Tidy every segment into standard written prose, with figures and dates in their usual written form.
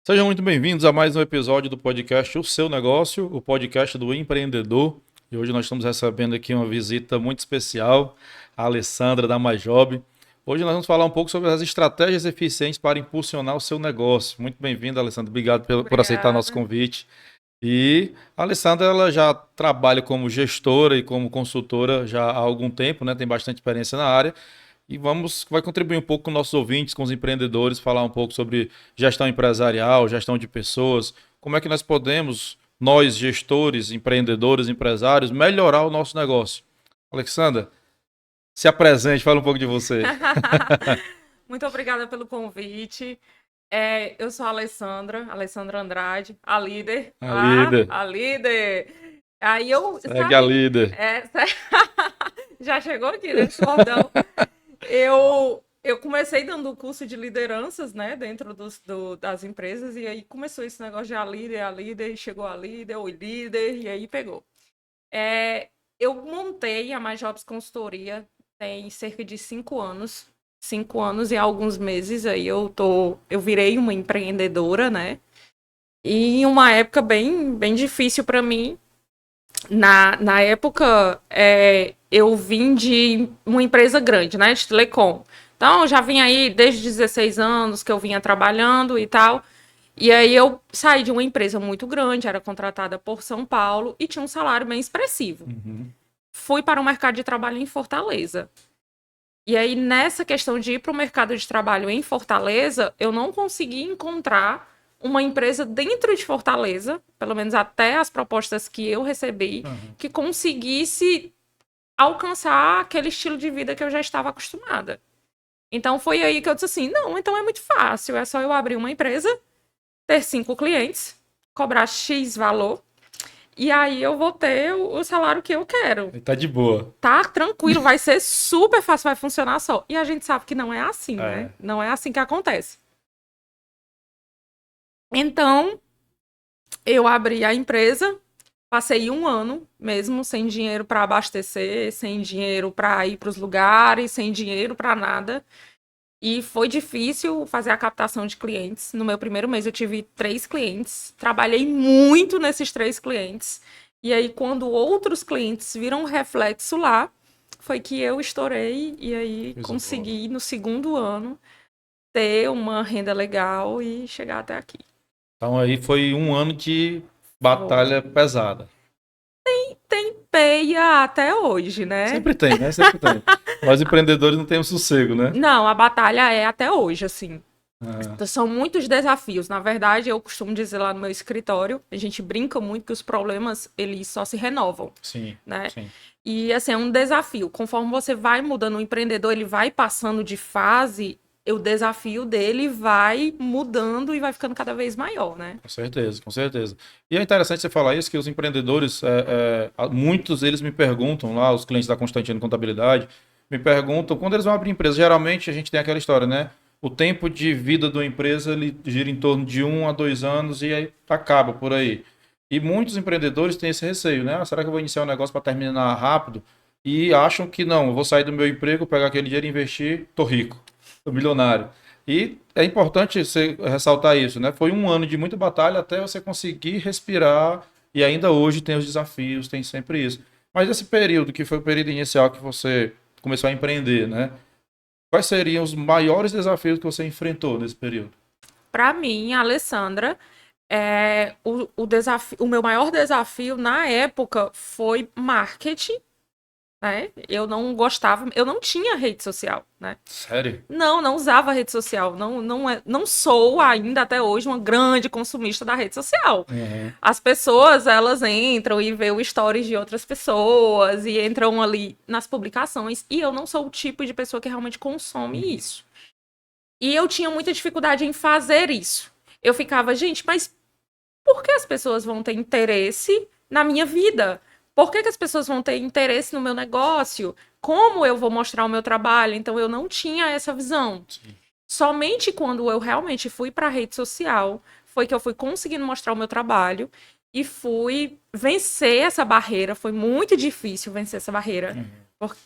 Sejam muito bem-vindos a mais um episódio do podcast O Seu Negócio, o podcast do empreendedor. E hoje nós estamos recebendo aqui uma visita muito especial, a Alessandra da MyJob. Hoje nós vamos falar um pouco sobre as estratégias eficientes para impulsionar o seu negócio. Muito bem-vinda, Alessandra. Obrigado por aceitar nosso Obrigada. E a Alessandra, ela já trabalha como gestora e como consultora já há algum tempo, né? Tem bastante experiência na área. E vai contribuir um pouco com nossos ouvintes, com os empreendedores, falar um pouco sobre gestão empresarial, gestão de pessoas, como é que nós podemos, nós gestores, empreendedores, empresários, melhorar o nosso negócio. Alexandra, se apresente, fala um pouco de você. Muito obrigada pelo convite. Eu sou a Alessandra Andrade, a líder. A líder, A líder. Aí eu, segue a sabe, líder. é, já chegou aqui nesse cordão. Eu comecei dando curso de lideranças, né, dentro das empresas, e aí começou esse negócio de a líder, e chegou a líder, o líder, e aí pegou. Eu montei a MyJobs Consultoria tem cerca de 5 anos. 5 anos e alguns meses aí eu virei uma empreendedora, né? E em uma época bem difícil para mim. Na época, eu vim de uma empresa grande, né? De telecom. Então, eu já vim aí desde 16 anos que eu vinha trabalhando e tal. E aí eu saí de uma empresa muito grande, era contratada por São Paulo e tinha um salário bem expressivo. Uhum. Fui para o mercado de trabalho em Fortaleza. E aí, nessa questão de ir para o mercado de trabalho em Fortaleza, eu não consegui encontrar uma empresa dentro de Fortaleza, pelo menos até as propostas que eu recebi, Uhum. que conseguisse alcançar aquele estilo de vida que eu já estava acostumada. Então, foi aí que eu disse assim, não, então é muito fácil, é só eu abrir uma empresa, ter 5 clientes, cobrar X valor, e aí eu vou ter o salário que eu quero. E tá de boa. Tá tranquilo, vai ser super fácil, vai funcionar só. E a gente sabe que não é assim, né? É. Não é assim que acontece. Então, eu abri a empresa, passei 1 ano mesmo sem dinheiro para abastecer, sem dinheiro para ir para os lugares, sem dinheiro para nada. E foi difícil fazer a captação de clientes. No meu primeiro mês eu tive 3 clientes, trabalhei muito nesses 3 clientes. E aí, quando outros clientes viram reflexo lá, foi que eu estourei e aí Coisa boa. consegui, no segundo ano, ter uma renda legal e chegar até aqui. Então aí foi um ano de Foi. batalha pesada. Tem peia até hoje, né? Sempre tem, né? Sempre tem. Nós empreendedores não temos sossego, né? Não, a batalha é até hoje, assim. Ah, São muitos desafios. Na verdade, eu costumo dizer lá no meu escritório, a gente brinca muito que os problemas, eles só se renovam, sim, né? sim. E, assim, é um desafio. Conforme você vai mudando, o empreendedor, ele vai passando de fase, o desafio dele vai mudando e vai ficando cada vez maior, né? Com certeza, com certeza. E é interessante você falar isso, que os empreendedores, muitos deles me perguntam lá, os clientes da Constantino Contabilidade, me perguntam, quando eles vão abrir empresa, geralmente a gente tem aquela história, né? O tempo de vida da empresa, ele gira em torno de 1 a 2 anos e aí acaba por aí. E muitos empreendedores têm esse receio, né? Ah, será que eu vou iniciar um negócio para terminar rápido? E acham que não, eu vou sair do meu emprego, pegar aquele dinheiro e investir, tô rico, tô milionário. E é importante você ressaltar isso, né? Foi um ano de muita batalha até você conseguir respirar e ainda hoje tem os desafios, tem sempre isso. Mas esse período, que foi o período inicial que você começou a empreender, né? Quais seriam os maiores desafios que você enfrentou nesse período? Para mim, a Alessandra, o meu maior desafio na época foi marketing, né? Eu não gostava, eu não tinha rede social, né? Sério? Não usava rede social. Não sou ainda até hoje uma grande consumista da rede social. Uhum. As pessoas, elas entram e vê o stories de outras pessoas e entram ali nas publicações. E eu não sou o tipo de pessoa que realmente consome Uhum. isso. E eu tinha muita dificuldade em fazer isso. Eu ficava, gente, mas por que as pessoas vão ter interesse na minha vida? Por que as pessoas vão ter interesse no meu negócio? Como eu vou mostrar o meu trabalho? Então, eu não tinha essa visão. Sim. Somente quando eu realmente fui para a rede social foi que eu fui conseguindo mostrar o meu trabalho e fui vencer essa barreira. Foi muito difícil vencer essa barreira. Uhum.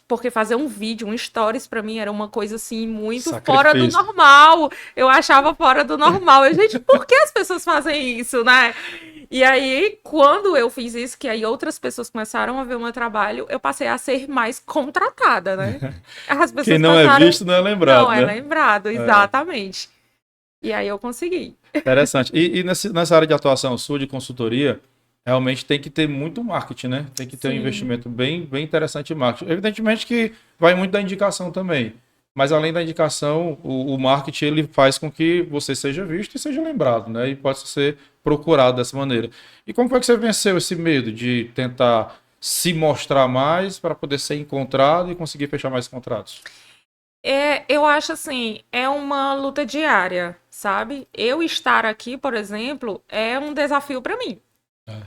Porque fazer um vídeo, um stories pra mim era uma coisa assim muito fora do Sacrifício. normal. Eu achava fora do normal. Eu, gente, por que as pessoas fazem isso, né? E aí, quando eu fiz isso, que aí outras pessoas começaram a ver o meu trabalho, eu passei a ser mais contratada, né? As Quem pessoas não é passaram. visto não é Não, lembrado, é né? lembrado, É, exatamente. E aí eu consegui. interessante. E nessa área de atuação sua, de consultoria, realmente tem que ter muito marketing, né? Tem que ter um Sim, investimento bem interessante em marketing. Evidentemente que vai muito da indicação também. Mas além da indicação, o marketing ele faz com que você seja visto e seja lembrado, né? E possa ser procurado dessa maneira. E como foi que você venceu esse medo de tentar se mostrar mais para poder ser encontrado e conseguir fechar mais contratos? eu acho assim, é uma luta diária, sabe? Eu estar aqui, por exemplo, é um desafio para mim.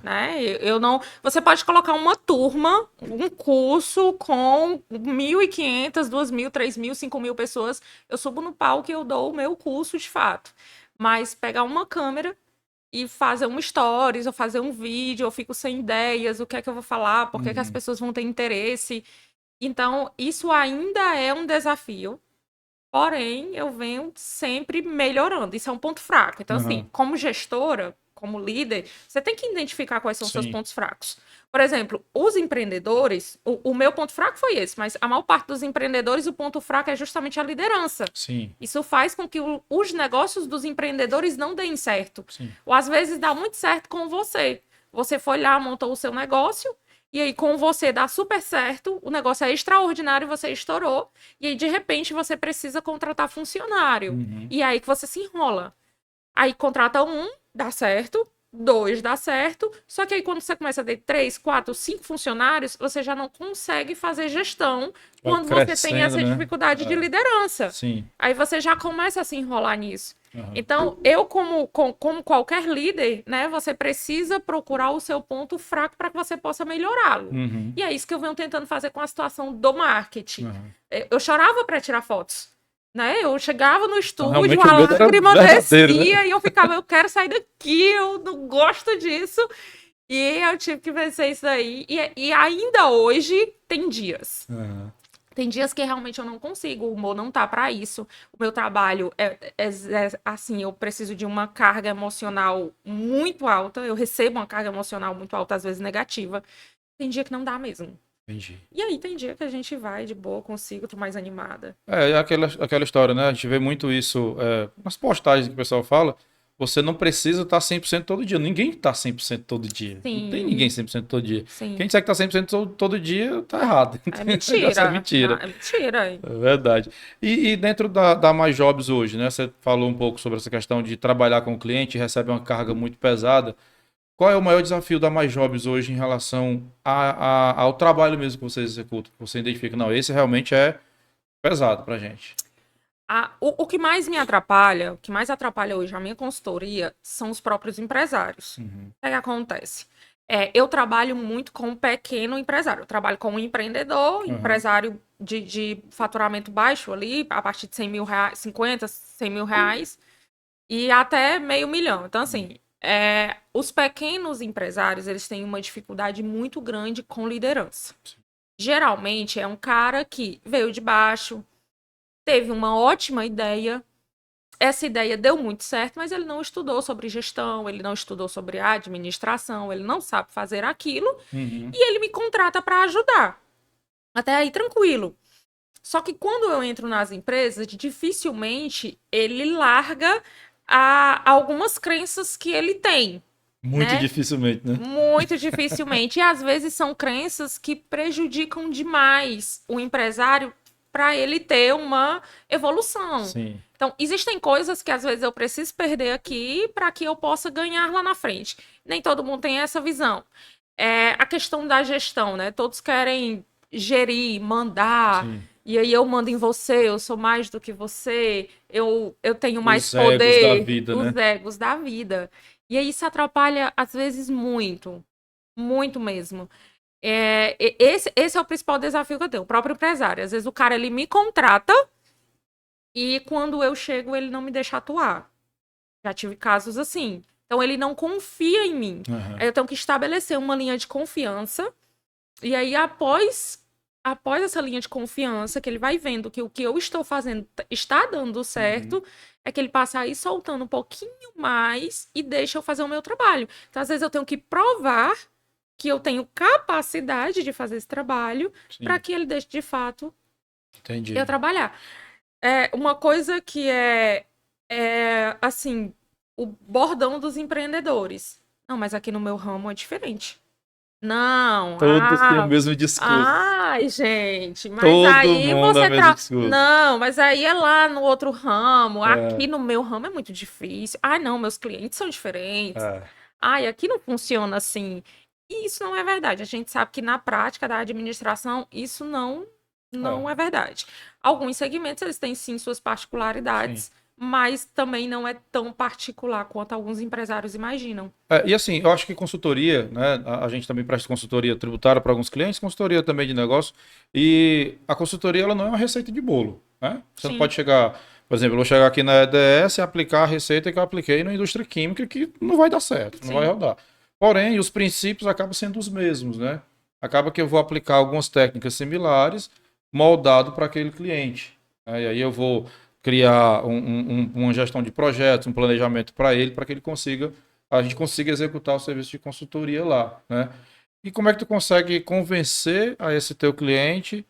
Né? Eu não. Você pode colocar uma turma, um curso com 1.500, 2.000, 3.000, 5.000 pessoas. Eu subo no palco e eu dou o meu curso de fato. Mas pegar uma câmera e fazer um stories, ou fazer um vídeo, eu fico sem ideias, o que é que eu vou falar, por que é que as Uhum. pessoas vão ter interesse. Então, isso ainda é um desafio. Porém, eu venho sempre melhorando. Isso é um ponto fraco. Então, assim, Aham. como gestora, como líder, você tem que identificar quais são os seus Sim, pontos fracos. Por exemplo, os empreendedores, o meu ponto fraco foi esse, mas a maior parte dos empreendedores, o ponto fraco é justamente a liderança. sim, Isso faz com que os negócios dos empreendedores não deem certo. sim. Ou às vezes dá muito certo com você. Você foi lá, montou o seu negócio, e aí com você dá super certo, o negócio é extraordinário, você estourou, e aí de repente você precisa contratar funcionário. Uhum. E aí que você se enrola. Aí contrata um, dá certo. Dois dá certo, só que aí quando você começa a ter 3, 4, 5 funcionários, você já não consegue fazer gestão Vai quando você tem crescendo, essa né? dificuldade de É, liderança. sim. Aí você já começa a se enrolar nisso. Aham. Então, eu, como qualquer líder, né, você precisa procurar o seu ponto fraco para que você possa melhorá-lo. Uhum. E é isso que eu venho tentando fazer com a situação do marketing. Aham. Eu chorava para tirar fotos. Né? Eu chegava no Então, estúdio, realmente o a medo era lágrima verdadeiro, né? descia e eu ficava, eu quero sair daqui, eu não gosto disso. E eu tive que vencer isso aí. E ainda hoje tem dias. Aham. Tem dias que realmente eu não consigo, o humor não tá para isso. O meu trabalho assim, eu preciso de uma carga emocional muito alta. Eu recebo uma carga emocional muito alta, às vezes negativa. Tem dia que não dá mesmo. Entendi. E aí tem dia que a gente vai de boa, consigo, tô mais animada. É aquela história, né? A gente vê muito isso nas postagens que o pessoal fala. Você não precisa estar 100% todo dia. Ninguém está 100% todo dia. Não tem ninguém Sim, 100% todo dia. Quem sim. disser que está 100% todo dia, tá errado. É O negócio é mentira. mentira. É mentira. É verdade. E dentro da Mais Jobs hoje, né? Você falou um pouco sobre essa questão de trabalhar com o cliente, recebe uma carga muito pesada. Qual é o maior desafio da Mais Jobs hoje em relação ao trabalho mesmo que vocês executam? Você identifica, não, esse realmente é pesado pra gente. O que mais me atrapalha, o que mais atrapalha hoje a minha consultoria são os próprios empresários. Uhum. O que acontece? Eu trabalho muito com o pequeno empresário. Eu trabalho com um empreendedor, Aham. empresário de faturamento baixo ali, a partir de 100 mil reais, 50, 100 mil reais, e até meio milhão. Então, assim, os pequenos empresários, eles têm uma dificuldade muito grande com liderança. Geralmente, é um cara que veio de baixo, teve uma ótima ideia, essa ideia deu muito certo, mas ele não estudou sobre gestão, ele não estudou sobre administração, ele não sabe fazer aquilo Uhum. e ele me contrata para ajudar. Até aí tranquilo. Só que quando eu entro nas empresas, dificilmente ele larga algumas crenças que ele tem, Muito né? dificilmente, né? Muito dificilmente. E às vezes são crenças que prejudicam demais o empresário para ele ter uma evolução. Sim. Então, existem coisas que às vezes eu preciso perder aqui para que eu possa ganhar lá na frente. Nem todo mundo tem essa visão. A questão da gestão, né? Todos querem gerir, mandar. Sim. E aí eu mando em você, eu sou mais do que você, eu tenho mais Os egos da poder, vida, os né? egos da vida. E aí isso atrapalha, às vezes, muito. Muito mesmo. Esse é o principal desafio que eu tenho, o próprio empresário. Às vezes o cara, ele me contrata e quando eu chego, ele não me deixa atuar. Já tive casos assim. Então, ele não confia em mim. Aham. Aí eu tenho que estabelecer uma linha de confiança. E aí, após após essa linha de confiança, que ele vai vendo que o que eu estou fazendo está dando certo, é que ele passa a ir soltando um pouquinho mais e deixa eu fazer o meu trabalho. Então, às vezes, eu tenho que provar que eu tenho capacidade de fazer esse trabalho para Sim, que ele deixe, de fato, entendi. eu trabalhar. Uma coisa que assim, o bordão dos empreendedores. Não, mas aqui no meu ramo é diferente. Não, Todos têm o mesmo discurso. ai, gente, mas Todo aí mundo é o você mesmo discurso. Não, mas aí é lá no outro ramo. Aqui É, no meu ramo é muito difícil. Ai, não, meus clientes são diferentes. é, Ai, aqui não funciona assim. E isso não é verdade. A gente sabe que na prática da administração isso não é, é verdade. Alguns segmentos eles têm sim suas sim. particularidades, mas também não é tão particular quanto alguns empresários imaginam. E assim, eu acho que consultoria, né? A gente também presta consultoria tributária para alguns clientes, consultoria também de negócio. E a consultoria ela não é uma receita de bolo, né? Você não Sim, pode chegar, por exemplo, eu vou chegar aqui na EDS e aplicar a receita que eu apliquei na indústria química que não vai dar certo, não vai sim. rodar. Porém, os princípios acabam sendo os mesmos, né? Acaba que eu vou aplicar algumas técnicas similares moldado para aquele cliente, né? E aí eu vou criar uma gestão de projetos, um planejamento para ele, para que ele consiga a gente consiga executar o serviço de consultoria lá, né? E como é que tu consegue convencer a esse teu cliente,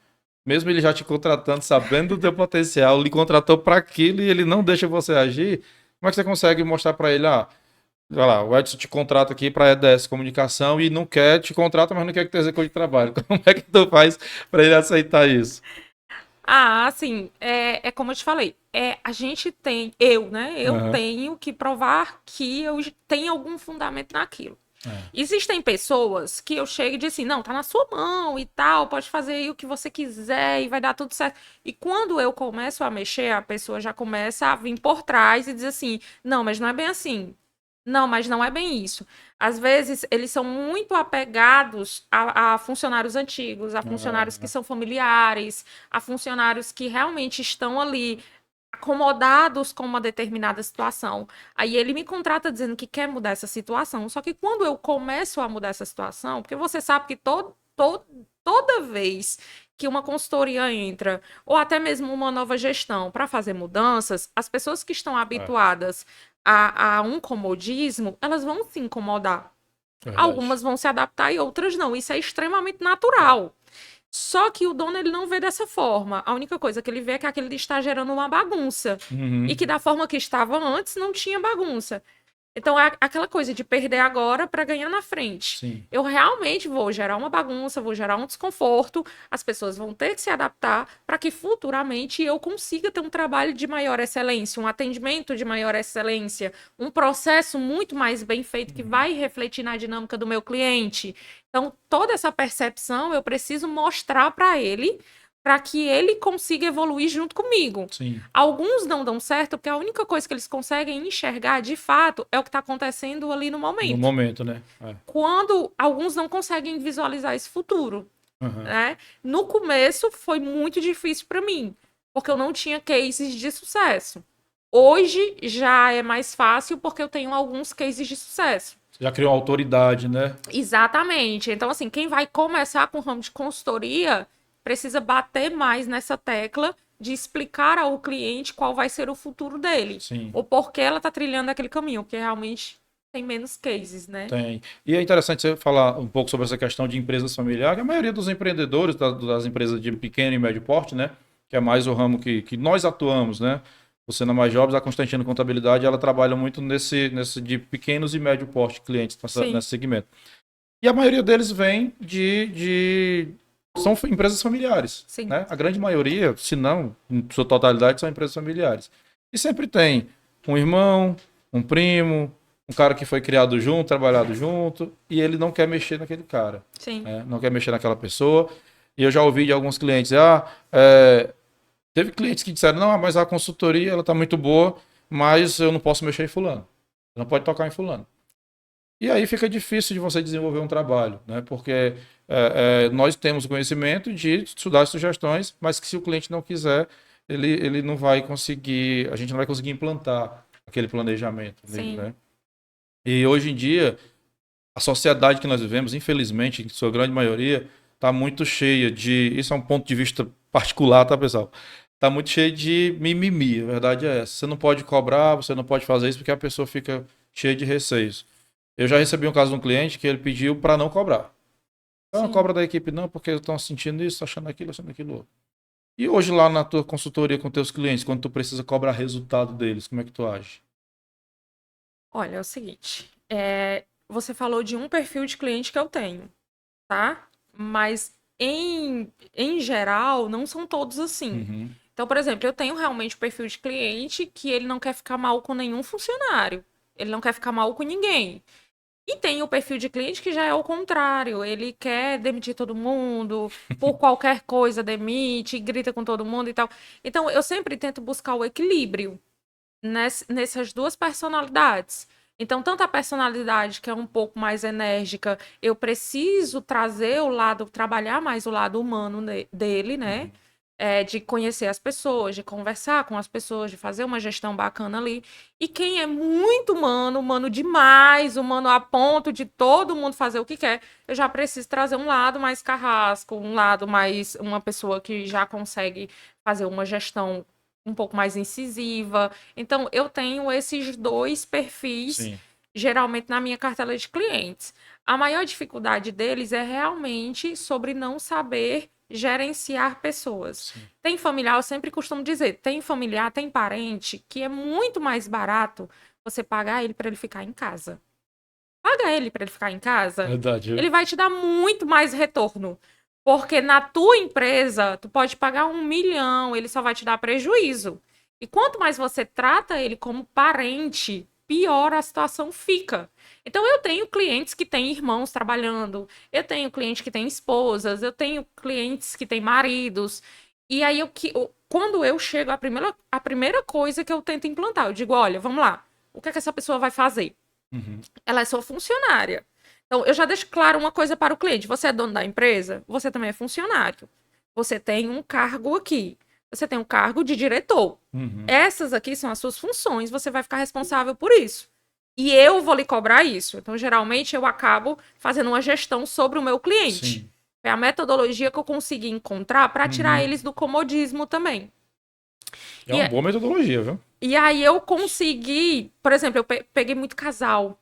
mesmo ele já te contratando, sabendo do teu potencial, lhe contratou para aquilo e ele não deixa você agir, como é que você consegue mostrar para ele, vai lá, o Edson te contrata aqui para a EDS Comunicação e não quer, te contrata, mas não quer que tu execute trabalho. Como é que tu faz para ele aceitar isso? Assim, é como eu te falei, a gente tem, eu, né? Eu Aham. tenho que provar que eu tenho algum fundamento naquilo. É, Existem pessoas que eu chego e digo assim, não, tá na sua mão e tal, pode fazer aí o que você quiser e vai dar tudo certo. E quando eu começo a mexer, a pessoa já começa a vir por trás e diz assim, não, mas não é bem assim. Não, mas não é bem isso. Às vezes, eles são muito apegados a funcionários antigos, a funcionários que ah, são familiares, a funcionários que realmente estão ali acomodados com uma determinada situação. Aí ele me contrata dizendo que quer mudar essa situação. Só que quando eu começo a mudar essa situação, porque você sabe que toda vez que uma consultoria entra, ou até mesmo uma nova gestão para fazer mudanças, as pessoas que estão é, habituadas a um comodismo, elas vão se incomodar. verdade. Algumas vão se adaptar e outras não. Isso é extremamente É. natural. Só que o dono ele não vê dessa forma. A única coisa que ele vê é que aquele está gerando uma bagunça. E Uhum. que da forma que estava antes não tinha bagunça. Então é aquela coisa de perder agora para ganhar na frente. Sim. Eu realmente vou gerar uma bagunça, vou gerar um desconforto, as pessoas vão ter que se adaptar para que futuramente eu consiga ter um trabalho de maior excelência, um atendimento de maior excelência, um processo muito mais bem feito que Uhum. vai refletir na dinâmica do meu cliente. Então, toda essa percepção eu preciso mostrar para que ele consiga evoluir junto comigo. Sim. Alguns não dão certo porque a única coisa que eles conseguem enxergar de fato é o que está acontecendo ali no No momento. momento, né? É. Quando alguns não conseguem visualizar esse futuro, Aham. né? No começo foi muito difícil para mim, porque eu não tinha cases de sucesso. Hoje já é mais fácil porque eu tenho alguns cases de sucesso. Você já criou uma autoridade, né? Exatamente. Então, assim, quem vai começar com o ramo de consultoria precisa bater mais nessa tecla de explicar ao cliente qual vai ser o futuro dele. Sim, Ou por que ela está trilhando aquele caminho, porque realmente tem menos cases, né? tem. E é interessante você falar um pouco sobre essa questão de empresas familiares. A maioria dos empreendedores das empresas de pequeno e médio porte, né? Que é mais o ramo que nós atuamos, né? Você na Mais Jobs, a Constantino Contabilidade, ela trabalha muito nesse de pequenos e médio porte clientes Sim, nesse segmento. E a maioria deles vem são empresas familiares, sim, né? A grande maioria, se não em sua totalidade, são empresas familiares. E sempre tem um irmão, um primo, um cara que foi criado junto, trabalhado junto, e ele não quer mexer naquele cara, sim. né? Não quer mexer naquela pessoa. E eu já ouvi de alguns clientes, teve clientes que disseram, não, mas a consultoria ela tá muito boa, mas eu não posso mexer em fulano. Não pode tocar em fulano. E aí fica difícil de você desenvolver um trabalho, né? Porque nós temos o conhecimento de estudar as sugestões, mas que se o cliente não quiser, ele não vai conseguir, a gente não vai conseguir implantar aquele planejamento nele, Sim. né? E hoje em dia, a sociedade que nós vivemos, infelizmente, em sua grande maioria, tá muito cheia de... Isso é um ponto de vista particular, tá, pessoal? Tá muito cheia de mimimi, a verdade é essa. Você não pode cobrar, você não pode fazer isso porque a pessoa fica cheia de receios. Eu já recebi um caso de um cliente que ele pediu para não cobrar. Não Sim. cobra da equipe não, porque estão sentindo isso, achando aquilo, achando aquilo outro. E hoje lá na tua consultoria com teus clientes, quando tu precisa cobrar resultado deles, como é que tu age? Olha, é o seguinte, você falou de um perfil de cliente que eu tenho, tá? Mas em geral, não são todos assim. Uhum. Então, por exemplo, eu tenho realmente o perfil de cliente que ele não quer ficar mal com nenhum funcionário. Ele não quer ficar mal com ninguém. E tem o perfil de cliente que já é o contrário. Ele quer demitir todo mundo, por qualquer coisa demite, grita com todo mundo e tal. Então, eu sempre tento buscar o equilíbrio nessas duas personalidades. Então, tanto a personalidade que é um pouco mais enérgica, eu preciso trazer o lado, trabalhar mais o lado humano dele, né? De conhecer as pessoas, de conversar com as pessoas, de fazer uma gestão bacana ali. E quem é muito humano, humano demais, humano a ponto de todo mundo fazer o que quer, eu já preciso trazer um lado mais carrasco, um lado mais, uma pessoa que já consegue fazer uma gestão um pouco mais incisiva. Então, eu tenho esses dois perfis, Sim, geralmente, na minha cartela de clientes. A maior dificuldade deles é realmente sobre não saber gerenciar pessoas. sim. Tem familiar, eu sempre costumo dizer, tem familiar, tem parente, que é muito mais barato você pagar ele para ele ficar em casa. Paga ele para ele ficar em casa, Verdade, viu? ele vai te dar muito mais retorno. Porque na tua empresa, tu pode pagar 1 milhão, ele só vai te dar prejuízo. E quanto mais você trata ele como parente, pior a situação fica. Então, eu tenho clientes que têm irmãos trabalhando, eu tenho clientes que têm esposas, eu tenho clientes que têm maridos. E aí, quando eu chego, a primeira coisa que eu tento implantar, eu digo: olha, vamos lá, o que é que essa pessoa vai fazer? Uhum. Ela é sua funcionária. Então, eu já deixo claro uma coisa para o cliente: você é dono da empresa, você também é funcionário. Você tem um cargo aqui. Você tem um cargo de diretor. Uhum. Essas aqui são as suas funções, você vai ficar responsável por isso. E eu vou lhe cobrar isso. Então, geralmente, eu acabo fazendo uma gestão sobre o meu cliente. Sim. É a metodologia que eu consegui encontrar para tirar Uhum. eles do comodismo também. É E, uma boa metodologia, viu? e aí eu consegui, por exemplo, eu peguei muito casal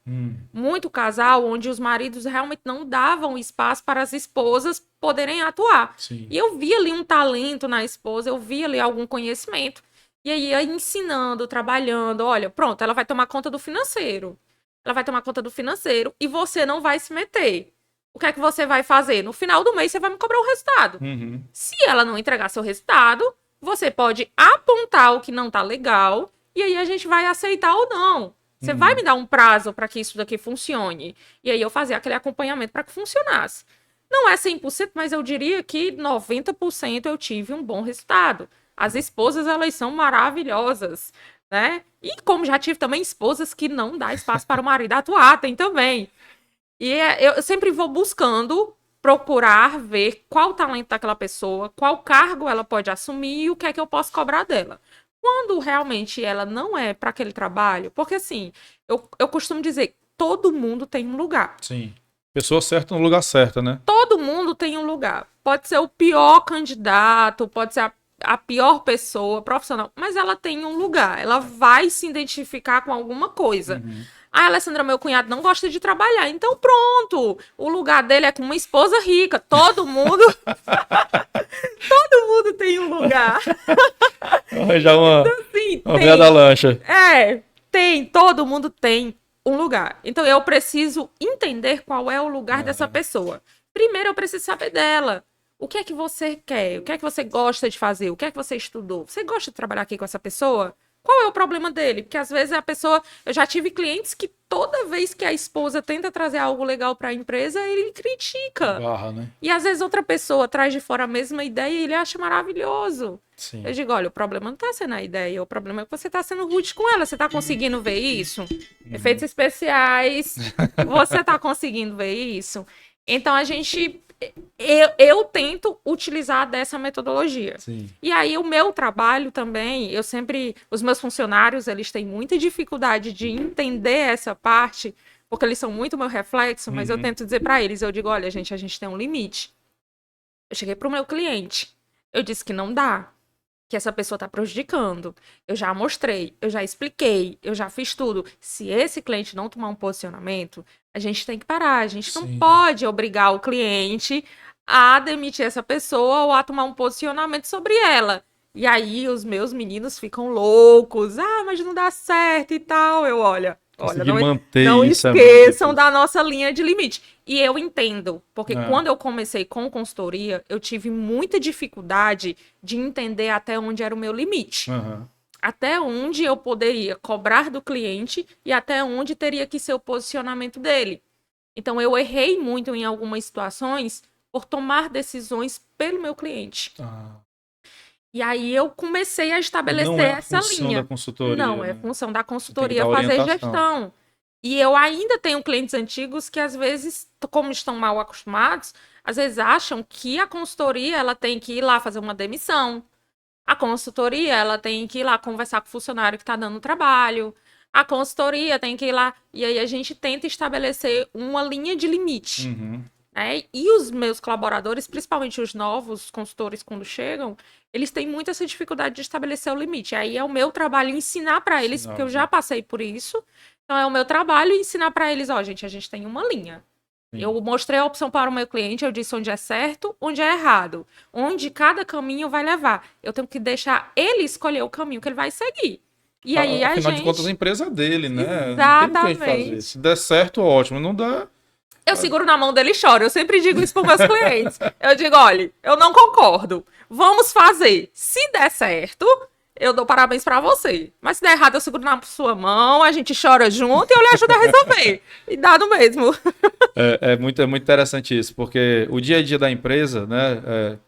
onde os maridos realmente não davam espaço para as esposas poderem atuar. Sim. E eu vi ali um talento na esposa, eu vi ali algum conhecimento. E aí ia ensinando, trabalhando, olha, pronto, ela vai tomar conta do financeiro. Ela vai tomar conta do financeiro e você não vai se meter. O que é que você vai fazer? No final do mês você vai me cobrar o resultado. Uhum. Se ela não entregar seu resultado, você pode apontar o que não tá legal e aí a gente vai aceitar ou não. Você vai Uhum. me dar um prazo para que isso daqui funcione. E aí eu fazer aquele acompanhamento para que funcionasse. Não é 100%, mas eu diria que 90% eu tive um bom resultado. As esposas, elas são maravilhosas, né? E como já tive também esposas que não dá espaço para o marido atuar, tem também. E eu sempre vou buscando procurar ver qual o talento daquela pessoa, qual cargo ela pode assumir e o que é que eu posso cobrar dela. Quando realmente ela não é para aquele trabalho, porque assim, eu costumo dizer, todo mundo tem um lugar. Sim. Pessoa certa no lugar certo, né? Todo mundo tem um lugar. Pode ser o pior candidato, pode ser a pior pessoa profissional, mas ela tem um lugar. Ela vai se identificar com alguma coisa. Uhum. Ah, Alessandra, meu cunhado não gosta de trabalhar. Então, pronto. O lugar dele é com uma esposa rica. Todo mundo, todo mundo tem um lugar. Arranjar Sim, uma veia da tem. lancha. Tem. Todo mundo tem um lugar. Então, eu preciso entender qual é o lugar dessa É. pessoa. Primeiro, eu preciso saber dela. O que é que você quer? O que é que você gosta de fazer? O que é que você estudou? Você gosta de trabalhar aqui com essa pessoa? Qual é o problema dele? Porque às vezes a pessoa. Eu já tive clientes que toda vez que a esposa tenta trazer algo legal para a empresa, ele critica. Barra, né? E às vezes outra pessoa traz de fora a mesma ideia e ele acha maravilhoso. Eu Sim. digo: olha, o problema não está sendo a ideia, o problema é que você está sendo rude com ela. Você está conseguindo ver isso? Efeitos especiais, você está conseguindo ver isso? Então a gente. Eu tento utilizar dessa metodologia. Sim. E aí, o meu trabalho também, eu sempre. Os meus funcionários, eles têm muita dificuldade de entender essa parte, porque eles são muito meu reflexo, mas eu Uhum. tento dizer para eles: eu digo, olha, gente, a gente tem um limite. Eu cheguei pro meu cliente. Eu disse que não dá, que essa pessoa está prejudicando. Eu já mostrei, eu já expliquei, eu já fiz tudo. Se esse cliente não tomar um posicionamento, a gente tem que parar. A gente não Sim. pode obrigar o cliente a demitir essa pessoa ou a tomar um posicionamento sobre ela. E aí os meus meninos ficam loucos. Ah, mas não dá certo e tal. Olha, Conseguir não, manter não isso é muito esqueçam difícil. da nossa linha de limite. E eu entendo, porque É. quando eu comecei com consultoria, eu tive muita dificuldade de entender até onde era o meu limite. Aham. Até onde eu poderia cobrar do cliente e até onde teria que ser o posicionamento dele. Então, eu errei muito em algumas situações por tomar decisões pelo meu cliente. Ah. E aí eu comecei a E não estabelecer é a essa função da linha. Não, consultoria, é né? função da Você tem que consultoria dar fazer orientação. gestão. E eu ainda tenho clientes antigos que às vezes, como estão mal acostumados, às vezes acham que a consultoria ela tem que ir lá fazer uma demissão. A consultoria ela tem que ir lá conversar com o funcionário que está dando trabalho. A consultoria tem que ir lá. E aí a gente tenta estabelecer uma linha de limite. Uhum. Né? E os meus colaboradores, principalmente os novos consultores, quando chegam, eles têm muito essa dificuldade de estabelecer o limite. Aí é o meu trabalho ensinar para eles, porque eu Sinal, já passei por isso. Então é o meu trabalho ensinar para eles, ó, gente, a gente tem uma linha. sim. Eu mostrei a opção para o meu cliente, eu disse onde é certo, onde é errado, onde cada caminho vai levar. Eu tenho que deixar ele escolher o caminho que ele vai seguir. E aí a Afinal de contas, a gente. empresa é dele, né? Não tem o que a gente fazer. Exatamente. Se der certo, ótimo. Não dá. Eu seguro na mão dele e choro. Eu sempre digo isso para meus clientes. Eu digo, olha, eu não concordo. Vamos fazer. Se der certo, eu dou parabéns para você. Mas se der errado, eu seguro na sua mão, a gente chora junto e eu lhe ajudo a resolver. E dá no mesmo. É muito interessante isso, porque o dia a dia da empresa, né?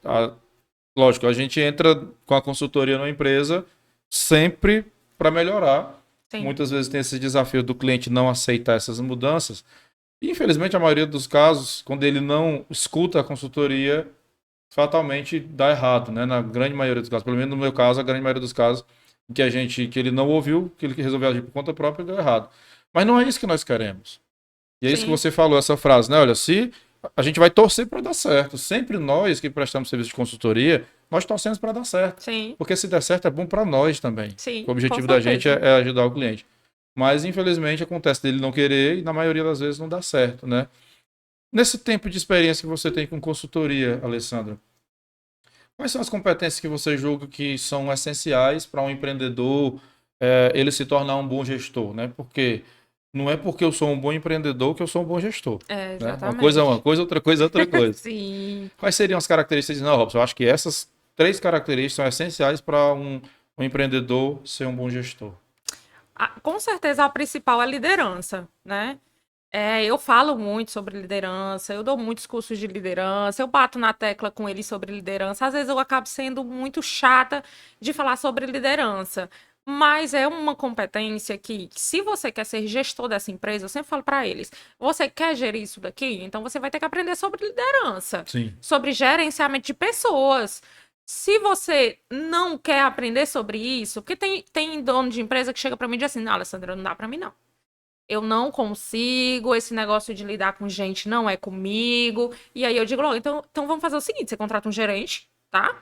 Lógico, a gente entra com a consultoria numa empresa sempre para melhorar. Sim, Muitas vezes tem esse desafio do cliente não aceitar essas mudanças. E, infelizmente, a maioria dos casos, quando ele não escuta a consultoria, fatalmente dá errado, né? Na grande maioria dos casos, pelo menos no meu caso, a grande maioria dos casos que ele não ouviu, que ele resolveu agir por conta própria, deu errado. Mas não é isso que nós queremos. E é isso que sim, você falou, essa frase, né? Olha, se a gente vai torcer para dar certo. Sempre nós que prestamos serviço de consultoria, nós torcemos para dar certo. sim, Porque se der certo é bom para nós também. O sim, com objetivo da gente certeza. é ajudar o cliente. Mas infelizmente acontece dele não querer e na maioria das vezes não dá certo, né? Nesse tempo de experiência que você tem com consultoria, Alessandra, quais são as competências que você julga que são essenciais para um empreendedor ele se tornar um bom gestor, né? Porque não é porque eu sou um bom empreendedor que eu sou um bom gestor, É, né? Uma coisa é uma exatamente. coisa, outra coisa é outra coisa. Sim. Quais seriam as características? Não, Robson, eu acho que essas três características são essenciais para um empreendedor ser um bom gestor. Com certeza a principal é a liderança, né? Eu falo muito sobre liderança, eu dou muitos cursos de liderança, eu bato na tecla com eles sobre liderança. Às vezes eu acabo sendo muito chata de falar sobre liderança, mas é uma competência que, se você quer ser gestor dessa empresa, eu sempre falo para eles: você quer gerir isso daqui? Então você vai ter que aprender sobre liderança, Sim. sobre gerenciamento de pessoas. Se você não quer aprender sobre isso, porque tem dono de empresa que chega para mim e diz assim: não, Alessandra, não dá para mim não. Eu não consigo, esse negócio de lidar com gente não é comigo. E aí eu digo logo, então vamos fazer o seguinte: você contrata um gerente, tá?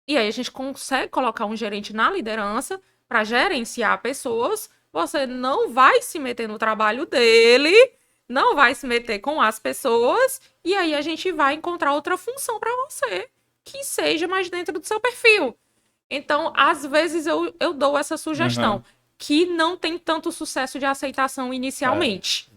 E aí a gente consegue colocar um gerente na liderança para gerenciar pessoas. Você não vai se meter no trabalho dele, não vai se meter com as pessoas, e aí a gente vai encontrar outra função para você que seja mais dentro do seu perfil. Então, às vezes eu dou essa sugestão, Aham. que não tem tanto sucesso de aceitação É, inicialmente.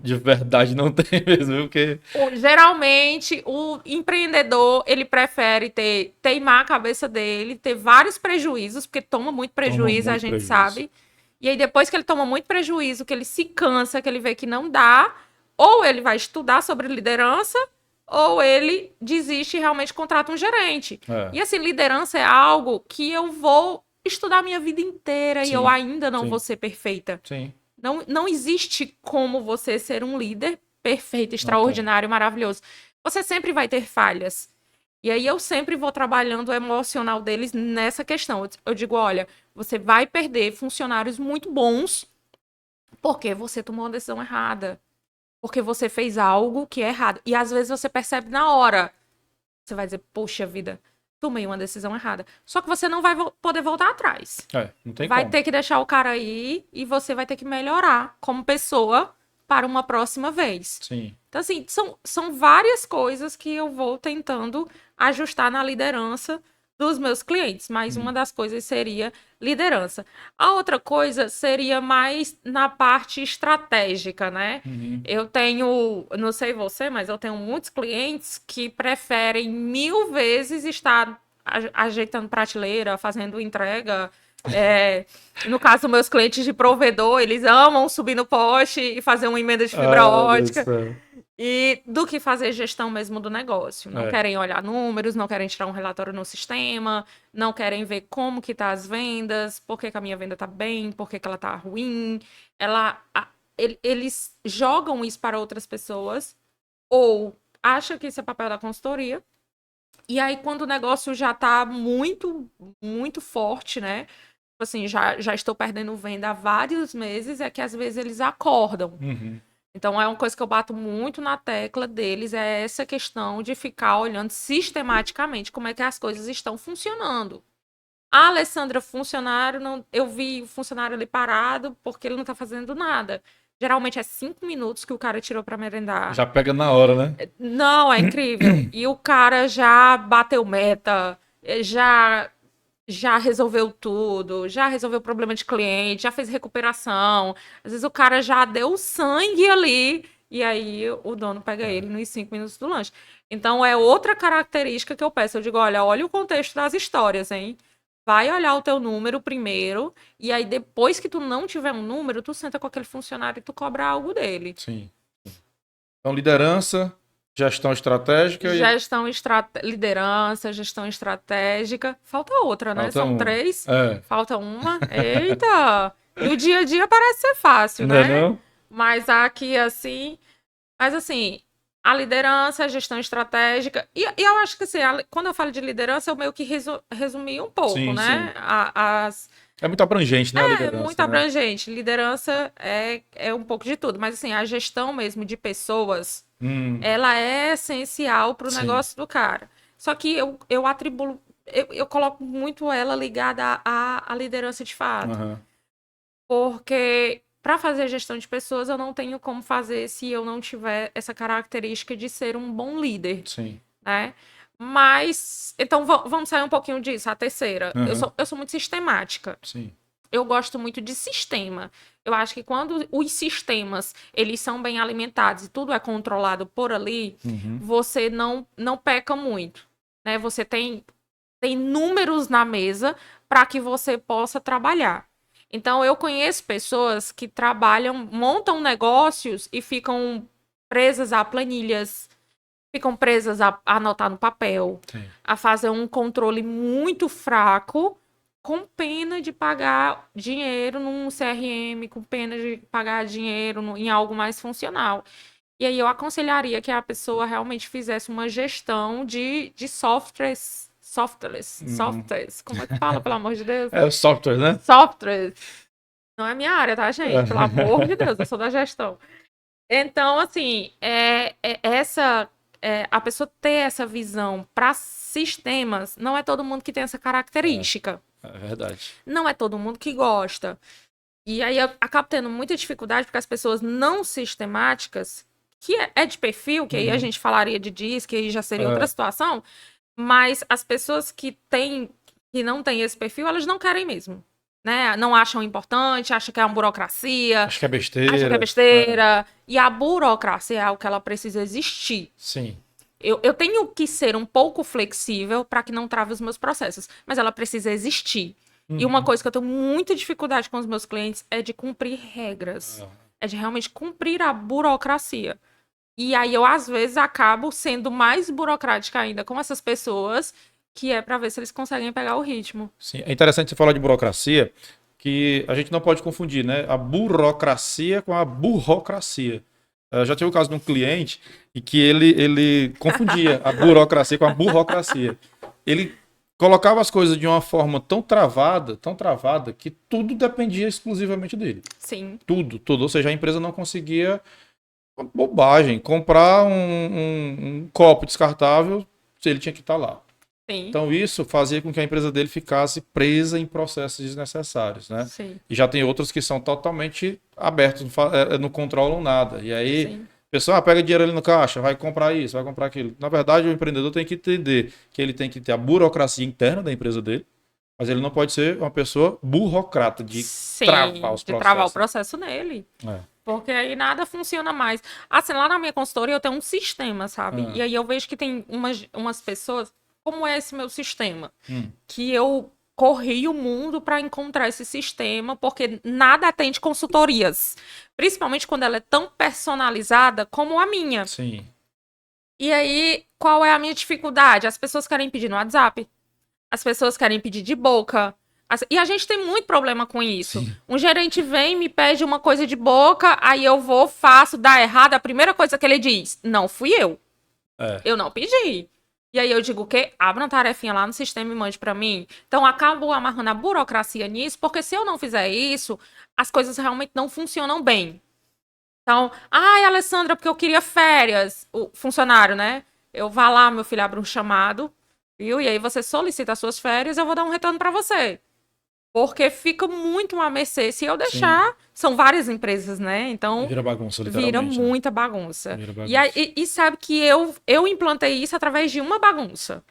de verdade não tem mesmo, porque Geralmente, o empreendedor, ele prefere teimar a cabeça dele, ter vários prejuízos, porque toma muito toma prejuízo, a muito gente prejuízo. sabe. E aí, depois que ele toma muito prejuízo, que ele se cansa, que ele vê que não dá, ou ele vai estudar sobre liderança, ou ele desiste e realmente contrata um gerente. É, E assim, liderança é algo que eu vou estudar a minha vida inteira e eu sim, ainda não vou sim, ser perfeita. sim. Não existe como você ser um líder perfeito, Não tem. extraordinário, maravilhoso. Você sempre vai ter falhas. E aí eu sempre vou trabalhando o emocional deles nessa questão. Eu digo, olha, você vai perder funcionários muito bons porque você tomou uma decisão errada. Porque você fez algo que é errado. E às vezes você percebe na hora. Você vai dizer, poxa vida, tomei uma decisão errada. Só que você não vai poder voltar atrás. Não tem Vai como. ter que deixar o cara aí e você vai ter que melhorar como pessoa para uma próxima vez. Sim. Então, assim, são várias coisas que eu vou tentando ajustar na liderança dos meus clientes, mas uma das coisas seria liderança. A outra coisa seria mais na parte estratégica, né? Eu tenho, não sei você, mas eu tenho muitos clientes que preferem 1000 vezes estar ajeitando prateleira, fazendo entrega. No caso, meus clientes de provedor, eles amam subir no poste e fazer uma emenda de fibra ótica. E do que fazer gestão mesmo do negócio. Não querem olhar números, não querem tirar um relatório no sistema, não querem ver como que tá as vendas, por que a minha venda tá bem, por que ela tá ruim. Eles jogam isso para outras pessoas ou acham que isso é papel da consultoria. E aí, quando o negócio já tá muito, muito forte, né? Assim, já estou perdendo venda há vários meses, é que às vezes eles acordam. Então, é uma coisa que eu bato muito na tecla deles, é essa questão de ficar olhando sistematicamente como é que as coisas estão funcionando. A Alessandra, funcionário, eu vi o funcionário ali parado porque ele não está fazendo nada. Geralmente é 5 minutos que o cara tirou para merendar. Já pega na hora, né? Não, é incrível. E o cara já bateu meta, já resolveu tudo, já resolveu o problema de cliente, já fez recuperação. Às vezes o cara já deu sangue ali e aí o dono pega ele nos 5 minutos do lanche. Então é outra característica que eu peço. Eu digo, olha o contexto das histórias, hein? Vai olhar o teu número primeiro e aí depois que tu não tiver um número, tu senta com aquele funcionário e tu cobra algo dele. Sim. Então, liderança, gestão estratégica Liderança, gestão estratégica. Falta outra, né? Falta São uma. 3. Falta uma. Eita! E o dia a dia parece ser fácil, Não é né? não? Mas aqui, assim... Mas, assim, a liderança, a gestão estratégica... E eu acho que, assim, quando eu falo de liderança, eu meio que resumi um pouco, Sim, né? sim. É muito abrangente, né, a liderança, É muito né? abrangente. Liderança é um pouco de tudo. Mas, assim, a gestão mesmo de pessoas... Ela é essencial para o negócio do cara. Só que eu atribuo, eu coloco muito ela ligada à liderança de fato. Porque para fazer gestão de pessoas, eu não tenho como fazer se eu não tiver essa característica de ser um bom líder. Sim. Né? Mas, então vamos sair um pouquinho disso. A terceira, eu sou muito sistemática. Sim. Eu gosto muito de sistema. Eu acho que quando os sistemas eles são bem alimentados e tudo é controlado por ali, você não peca muito, né? Você tem números na mesa para que você possa trabalhar. Então, eu conheço pessoas que trabalham, montam negócios e ficam presas a planilhas, ficam presas a anotar no papel, a fazer um controle muito fraco, com pena de pagar dinheiro num CRM, com pena de pagar dinheiro em algo mais funcional. E aí eu aconselharia que a pessoa realmente fizesse uma gestão de softwares. Softwares. Como é que fala, pelo amor de Deus? É o software, né? Softwares. Não é minha área, tá, gente? Pelo amor de Deus, eu sou da gestão. Então, assim, a pessoa ter essa visão para sistemas, não é todo mundo que tem essa característica. É verdade. Não é todo mundo que gosta. E aí eu acabo tendo muita dificuldade porque as pessoas não sistemáticas, que é de perfil, que aí a gente falaria de DISC, que aí já seria outra situação, mas as pessoas que não têm esse perfil, elas não querem mesmo. Né? Não acham importante, acham que é uma burocracia. Acho que é besteira. Acham que é besteira. E a burocracia é algo que ela precisa existir. Sim. Eu tenho que ser um pouco flexível para que não trave os meus processos, mas ela precisa existir. E uma coisa que eu tenho muita dificuldade com os meus clientes é de cumprir regras. É de realmente cumprir a burocracia. E aí eu, às vezes, acabo sendo mais burocrática ainda com essas pessoas, que é para ver se eles conseguem pegar o ritmo. Sim, é interessante você falar de burocracia, que a gente não pode confundir, né? A burocracia com a burocracia. Eu já tive o caso de um cliente e que ele confundia a burocracia com a burocracia. Ele colocava as coisas de uma forma tão travada, que tudo dependia exclusivamente dele. Sim. Tudo. Ou seja, a empresa não conseguia, bobagem, comprar um copo descartável ele tinha que estar lá. Sim. Então, isso fazia com que a empresa dele ficasse presa em processos desnecessários, né? Sim. E já tem outros que são totalmente abertos, não controlam nada. E aí, Sim. a pessoa pega dinheiro ali no caixa, vai comprar isso, vai comprar aquilo. Na verdade, o empreendedor tem que entender que ele tem que ter a burocracia interna da empresa dele, mas ele não pode ser uma pessoa burocrata de Sim, travar os de travar o processos. processo nele. É. Porque aí nada funciona mais. Assim, lá na minha consultoria eu tenho um sistema, sabe? Ah. E aí eu vejo que tem umas pessoas, como é esse meu sistema? Hum. Que eu corri o mundo para encontrar esse sistema, porque nada atende consultorias. Principalmente quando ela é tão personalizada como a minha. Sim. E aí, qual é a minha dificuldade? As pessoas querem pedir no WhatsApp. As pessoas querem pedir de boca. E a gente tem muito problema com isso. Sim. Um gerente vem, me pede uma coisa de boca, aí eu vou, faço, dá errado. A primeira coisa que ele diz, não fui eu. É. Eu não pedi. E aí eu digo o quê? Abra uma tarefinha lá no sistema e mande pra mim. Então, acabo amarrando a burocracia nisso, porque se eu não fizer isso, as coisas realmente não funcionam bem. Então, ai, Alessandra, porque eu queria férias. O funcionário, né? Eu vá lá, meu filho, abre um chamado, viu? E aí você solicita as suas férias, eu vou dar um retorno pra você. Porque fica muito à mercê. Se eu deixar, são várias empresas, né? Então, Vira bagunça, vira literalmente. Né? muita bagunça. Vira bagunça. E, e sabe que eu implantei isso através de uma bagunça.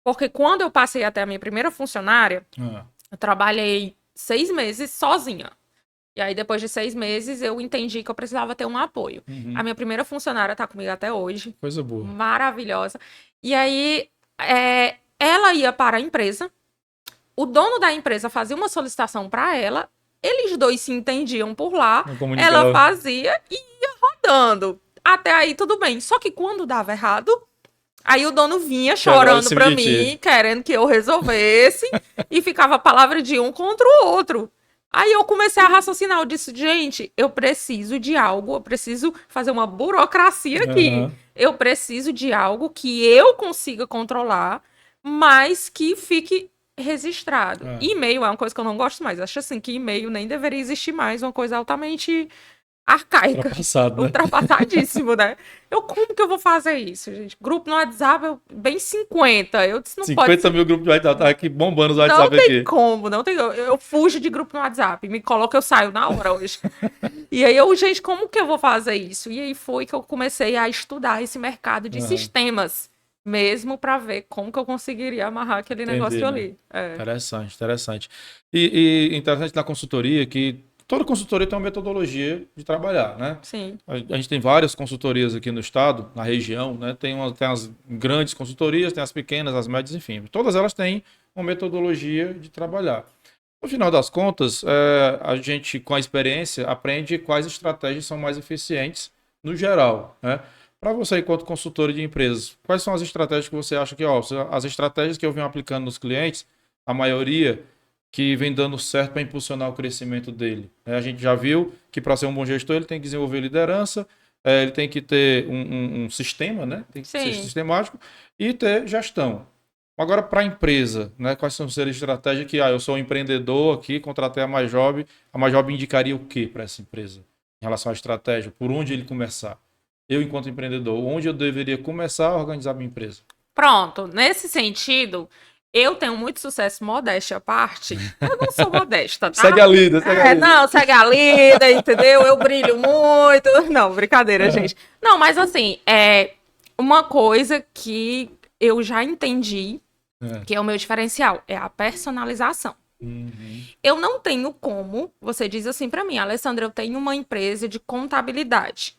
Porque quando eu passei até a minha primeira funcionária, Ah. eu trabalhei 6 meses sozinha. E aí, depois de 6 meses, eu entendi que eu precisava ter um apoio. Uhum. A minha primeira funcionária tá comigo até hoje. Coisa boa. Maravilhosa. E aí, ela ia para a empresa, o dono da empresa fazia uma solicitação para ela, eles dois se entendiam por lá, ela fazia e ia rodando. Até aí, tudo bem. Só que quando dava errado, aí o dono vinha chorando para mim, querendo que eu resolvesse, e ficava a palavra de um contra o outro. Aí eu comecei a raciocinar, eu disse, gente, eu preciso de algo, eu preciso fazer uma burocracia aqui. Uhum. Eu preciso de algo que eu consiga controlar, mas que fique registrado. E-mail é uma coisa que eu não gosto mais. Acho assim que e-mail nem deveria existir mais, uma coisa altamente arcaica. Ultrapassado, né? Ultrapassadíssimo, né? Como que eu vou fazer isso, gente? Grupo no WhatsApp, bem 50. Eu disse, não 50 pode ser. mil grupos de WhatsApp, tá aqui bombando os WhatsApp não tem aqui. como, não tem. Eu fujo de grupo no WhatsApp, me coloca, eu saio na hora hoje. E aí gente, como que eu vou fazer isso? E aí foi que eu comecei a estudar esse mercado de sistemas, mesmo para ver como que eu conseguiria amarrar aquele negócio ali. Interessante, interessante. E interessante na consultoria que toda consultoria tem uma metodologia de trabalhar, né? Sim. A gente tem várias consultorias aqui no estado, na região, né? Tem as grandes consultorias, tem as pequenas, as médias, enfim. Todas elas têm uma metodologia de trabalhar. No final das contas, a gente, com a experiência, aprende quais estratégias são mais eficientes no geral, né? Para você, enquanto consultor de empresas, quais são as estratégias que você acha que, as estratégias que eu venho aplicando nos clientes, a maioria que vem dando certo para impulsionar o crescimento dele. A gente já viu que para ser um bom gestor ele tem que desenvolver liderança, ele tem que ter um sistema, né? Tem que ser sistemático e ter gestão. Agora, para a empresa, né? Quais são as estratégias que eu sou um empreendedor aqui, contratei a MyJob indicaria o que para essa empresa em relação à estratégia? Por onde ele começar? Eu, enquanto empreendedor, onde eu deveria começar a organizar minha empresa? Pronto, nesse sentido, eu tenho muito sucesso, modéstia à parte. Eu não sou modesta, tá? Segue a lida, segue a lida. Não, segue a lida, entendeu? Eu brilho muito. Não, brincadeira, gente. Não, mas assim, uma coisa que eu já entendi, que é o meu diferencial, é a personalização. Uhum. Eu não tenho como, você diz assim pra mim, Alessandra, eu tenho uma empresa de contabilidade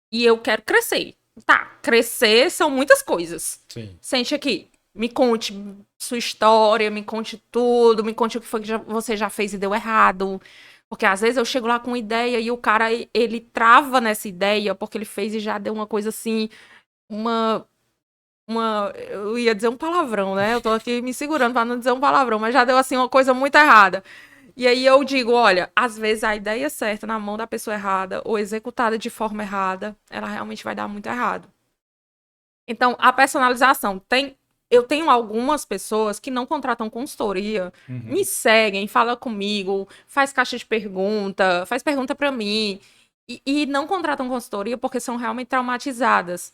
e eu quero crescer. Tá, crescer são muitas coisas. Sim. Sente aqui, me conte sua história, me conte tudo, me conte o que foi que você já fez e deu errado. Porque às vezes eu chego lá com uma ideia e o cara, ele trava nessa ideia porque ele fez e já deu uma coisa assim, eu ia dizer um palavrão, né? Eu tô aqui me segurando pra não dizer um palavrão, mas já deu assim uma coisa muito errada. E aí eu digo, olha, às vezes a ideia certa na mão da pessoa errada ou executada de forma errada, ela realmente vai dar muito errado. Então, a personalização eu tenho algumas pessoas que não contratam consultoria, me seguem, fala comigo, faz caixa de pergunta, faz pergunta pra mim, e não contratam consultoria porque são realmente traumatizadas.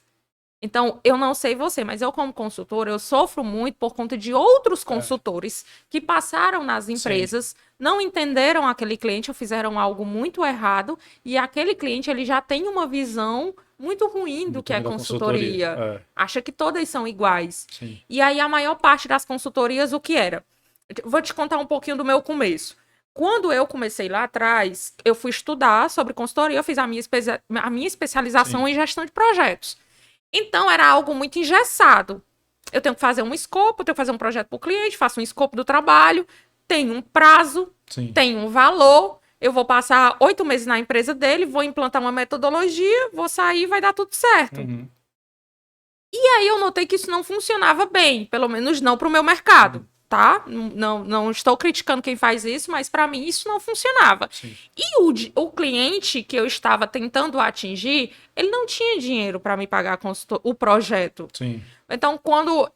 Então, eu não sei você, mas eu como consultora, eu sofro muito por conta de outros consultores que passaram nas empresas, não entenderam aquele cliente ou fizeram algo muito errado, e aquele cliente ele já tem uma visão muito ruim do que é consultoria. Acha que todas são iguais. Sim. E aí a maior parte das consultorias, o que era? Vou te contar um pouquinho do meu começo. Quando eu comecei lá atrás, eu fui estudar sobre consultoria, eu fiz a minha especialização em gestão de projetos. Então, era algo muito engessado. Eu tenho que fazer um escopo, eu tenho que fazer um projeto para o cliente, faço um escopo do trabalho, tem um prazo, tem um valor, eu vou passar 8 meses na empresa dele, vou implantar uma metodologia, vou sair, vai dar tudo certo. E aí eu notei que isso não funcionava bem, pelo menos não para o meu mercado, tá? Não estou criticando quem faz isso, mas para mim isso não funcionava. E o cliente que eu estava tentando atingir, ele não tinha dinheiro para me pagar o projeto. Então, quando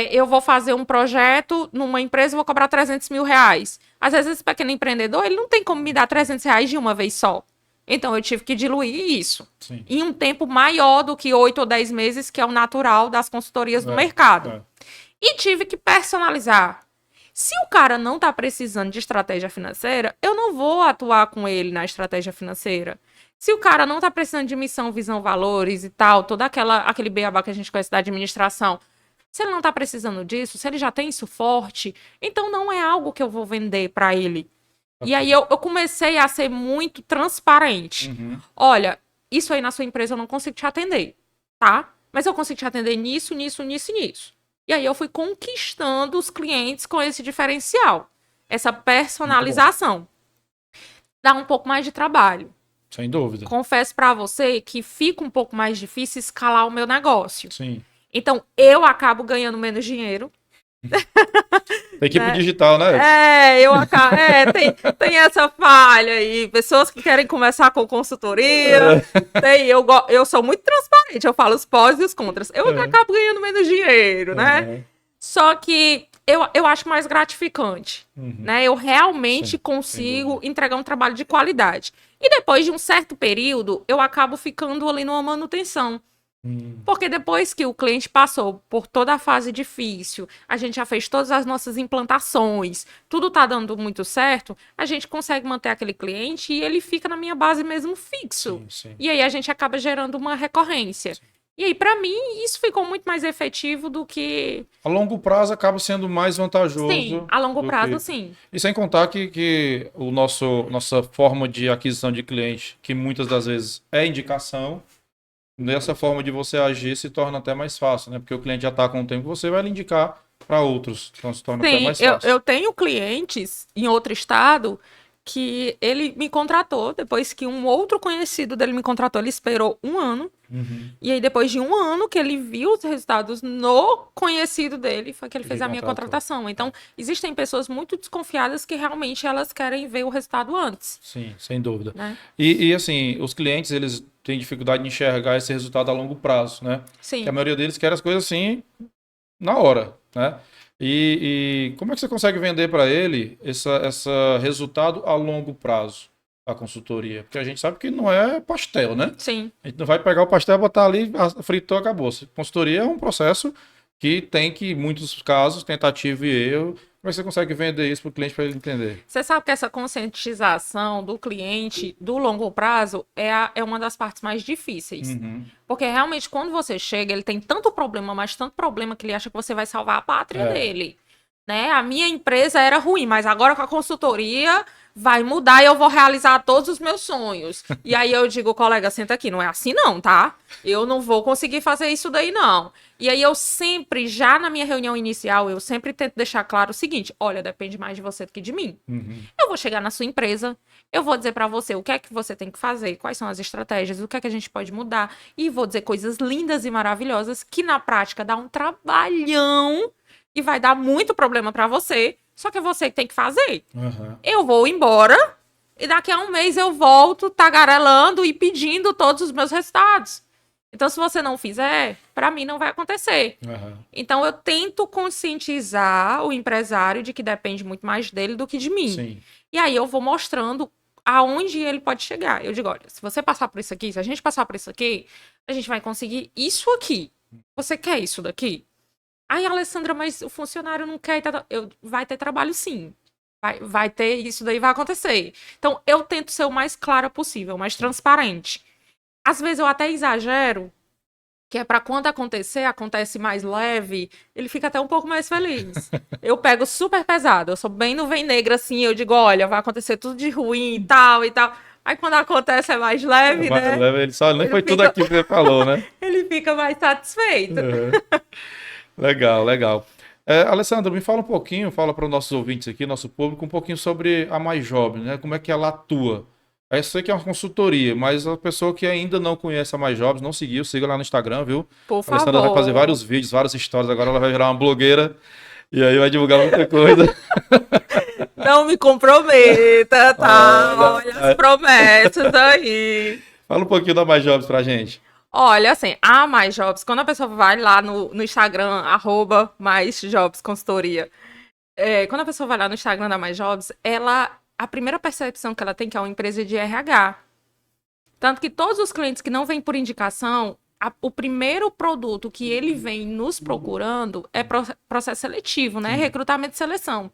eu vou fazer um projeto numa empresa, eu vou cobrar 300 mil reais. Às vezes, esse pequeno empreendedor, ele não tem como me dar 300 reais de uma vez só. Então, eu tive que diluir isso em um tempo maior do que 8 ou 10 meses, que é o natural das consultorias do mercado. E tive que personalizar. Se o cara não está precisando de estratégia financeira, eu não vou atuar com ele na estratégia financeira. Se o cara não está precisando de missão, visão, valores e tal, todo aquele beabá que a gente conhece da administração, se ele não está precisando disso, se ele já tem isso forte, então não é algo que eu vou vender para ele. E aí eu comecei a ser muito transparente. Olha, isso aí na sua empresa eu não consigo te atender, tá? Mas eu consigo te atender nisso, nisso, nisso e nisso. E aí eu fui conquistando os clientes com esse diferencial. Essa personalização. Dá um pouco mais de trabalho. Sem dúvida. Confesso para você que fica um pouco mais difícil escalar o meu negócio. Sim. Então, eu acabo ganhando menos dinheiro. Equipe digital, né? Tem essa falha aí. Pessoas que querem começar com consultoria. Eu sou muito transparente, eu falo os pós e os contras. Eu acabo ganhando menos dinheiro, né? Só que eu acho mais gratificante, né? Eu realmente consigo entregar um trabalho de qualidade. E depois de um certo período, eu acabo ficando ali numa manutenção. Porque depois que o cliente passou por toda a fase difícil, a gente já fez todas as nossas implantações, tudo tá dando muito certo, a gente consegue manter aquele cliente e ele fica na minha base mesmo fixo. E aí a gente acaba gerando uma recorrência. E aí, para mim, isso ficou muito mais efetivo do que... A longo prazo acaba sendo mais vantajoso. Sim, a longo prazo, sim. E sem contar que nossa forma de aquisição de cliente, que muitas das vezes é indicação, nessa forma de você agir se torna até mais fácil, né? Porque o cliente já está com o tempo, você vai lhe indicar para outros. Então se torna até mais fácil. Eu tenho clientes em outro estado que ele me contratou, depois que um outro conhecido dele me contratou, ele esperou 1 ano. E aí, depois de 1 ano que ele viu os resultados no conhecido dele, foi que ele fez a minha contratação. Então, existem pessoas muito desconfiadas que realmente elas querem ver o resultado antes. Sim, sem dúvida. Né? E assim, os clientes, eles têm dificuldade de enxergar esse resultado a longo prazo, né? Sim. Porque a maioria deles quer as coisas assim, na hora, né? E como é que você consegue vender para ele esse resultado a longo prazo, a consultoria? Porque a gente sabe que não é pastel, né? Sim. A gente não vai pegar o pastel, botar ali, fritou, acabou. Consultoria é um processo que tem que, em muitos casos, tentativa e erro. Como é que você consegue vender isso para o cliente para ele entender? Você sabe que essa conscientização do cliente do longo prazo é uma das partes mais difíceis. Porque realmente, quando você chega, ele tem tanto problema, mas tanto problema que ele acha que você vai salvar a pátria dele. Né? A minha empresa era ruim, mas agora com a consultoria vai mudar e eu vou realizar todos os meus sonhos. E aí eu digo, colega, senta aqui, não é assim não, tá? Eu não vou conseguir fazer isso daí não. E aí eu sempre, já na minha reunião inicial, eu sempre tento deixar claro o seguinte, olha, depende mais de você do que de mim. Eu vou chegar na sua empresa, eu vou dizer pra você o que é que você tem que fazer, quais são as estratégias, o que é que a gente pode mudar, e vou dizer coisas lindas e maravilhosas que na prática dá um trabalhão e vai dar muito problema pra você, só que é você que tem que fazer. Eu vou embora e daqui a 1 mês eu volto tagarelando e pedindo todos os meus resultados. Então, se você não fizer, pra mim não vai acontecer. Então, eu tento conscientizar o empresário de que depende muito mais dele do que de mim. Sim. E aí eu vou mostrando aonde ele pode chegar. Eu digo, olha, se você passar por isso aqui, se a gente passar por isso aqui, a gente vai conseguir isso aqui. Você quer isso daqui? Aí, Alessandra, mas o funcionário não quer. Vai ter trabalho sim. Vai ter, isso daí vai acontecer. Então, eu tento ser o mais clara possível, mais transparente. Às vezes eu até exagero, que é para quando acontecer, acontece mais leve, ele fica até um pouco mais feliz. Eu pego super pesado, eu sou bem nuvem negra, assim, eu digo, olha, vai acontecer tudo de ruim e tal e tal. Aí quando acontece é mais leve, né? Ele só nem Ele foi tudo fica- aquilo que você falou, né? Ele fica mais satisfeito. Legal, legal. Alessandra, me fala um pouquinho, fala para os nossos ouvintes aqui, nosso público, um pouquinho sobre a MyJob, né? Como é que ela atua? Eu sei que é uma consultoria, mas a pessoa que ainda não conhece a MyJobs, não seguiu, siga lá no Instagram, viu? Por A Alessandra vai fazer favor. vários vídeos, várias histórias, agora ela vai virar uma blogueira e aí vai divulgar muita coisa. Não me comprometa, tá? Olha, Olha as promessas aí. fala um pouquinho da MyJobs pra gente. Olha, assim, a Mais Jobs, quando a pessoa vai lá no Instagram, @Mais Jobs Consultoria, quando a pessoa vai lá no Instagram da Mais Jobs, a primeira percepção que ela tem que é uma empresa de RH. Tanto que todos os clientes que não vêm por indicação, o primeiro produto que ele vem nos procurando é processo seletivo, né? Recrutamento e seleção.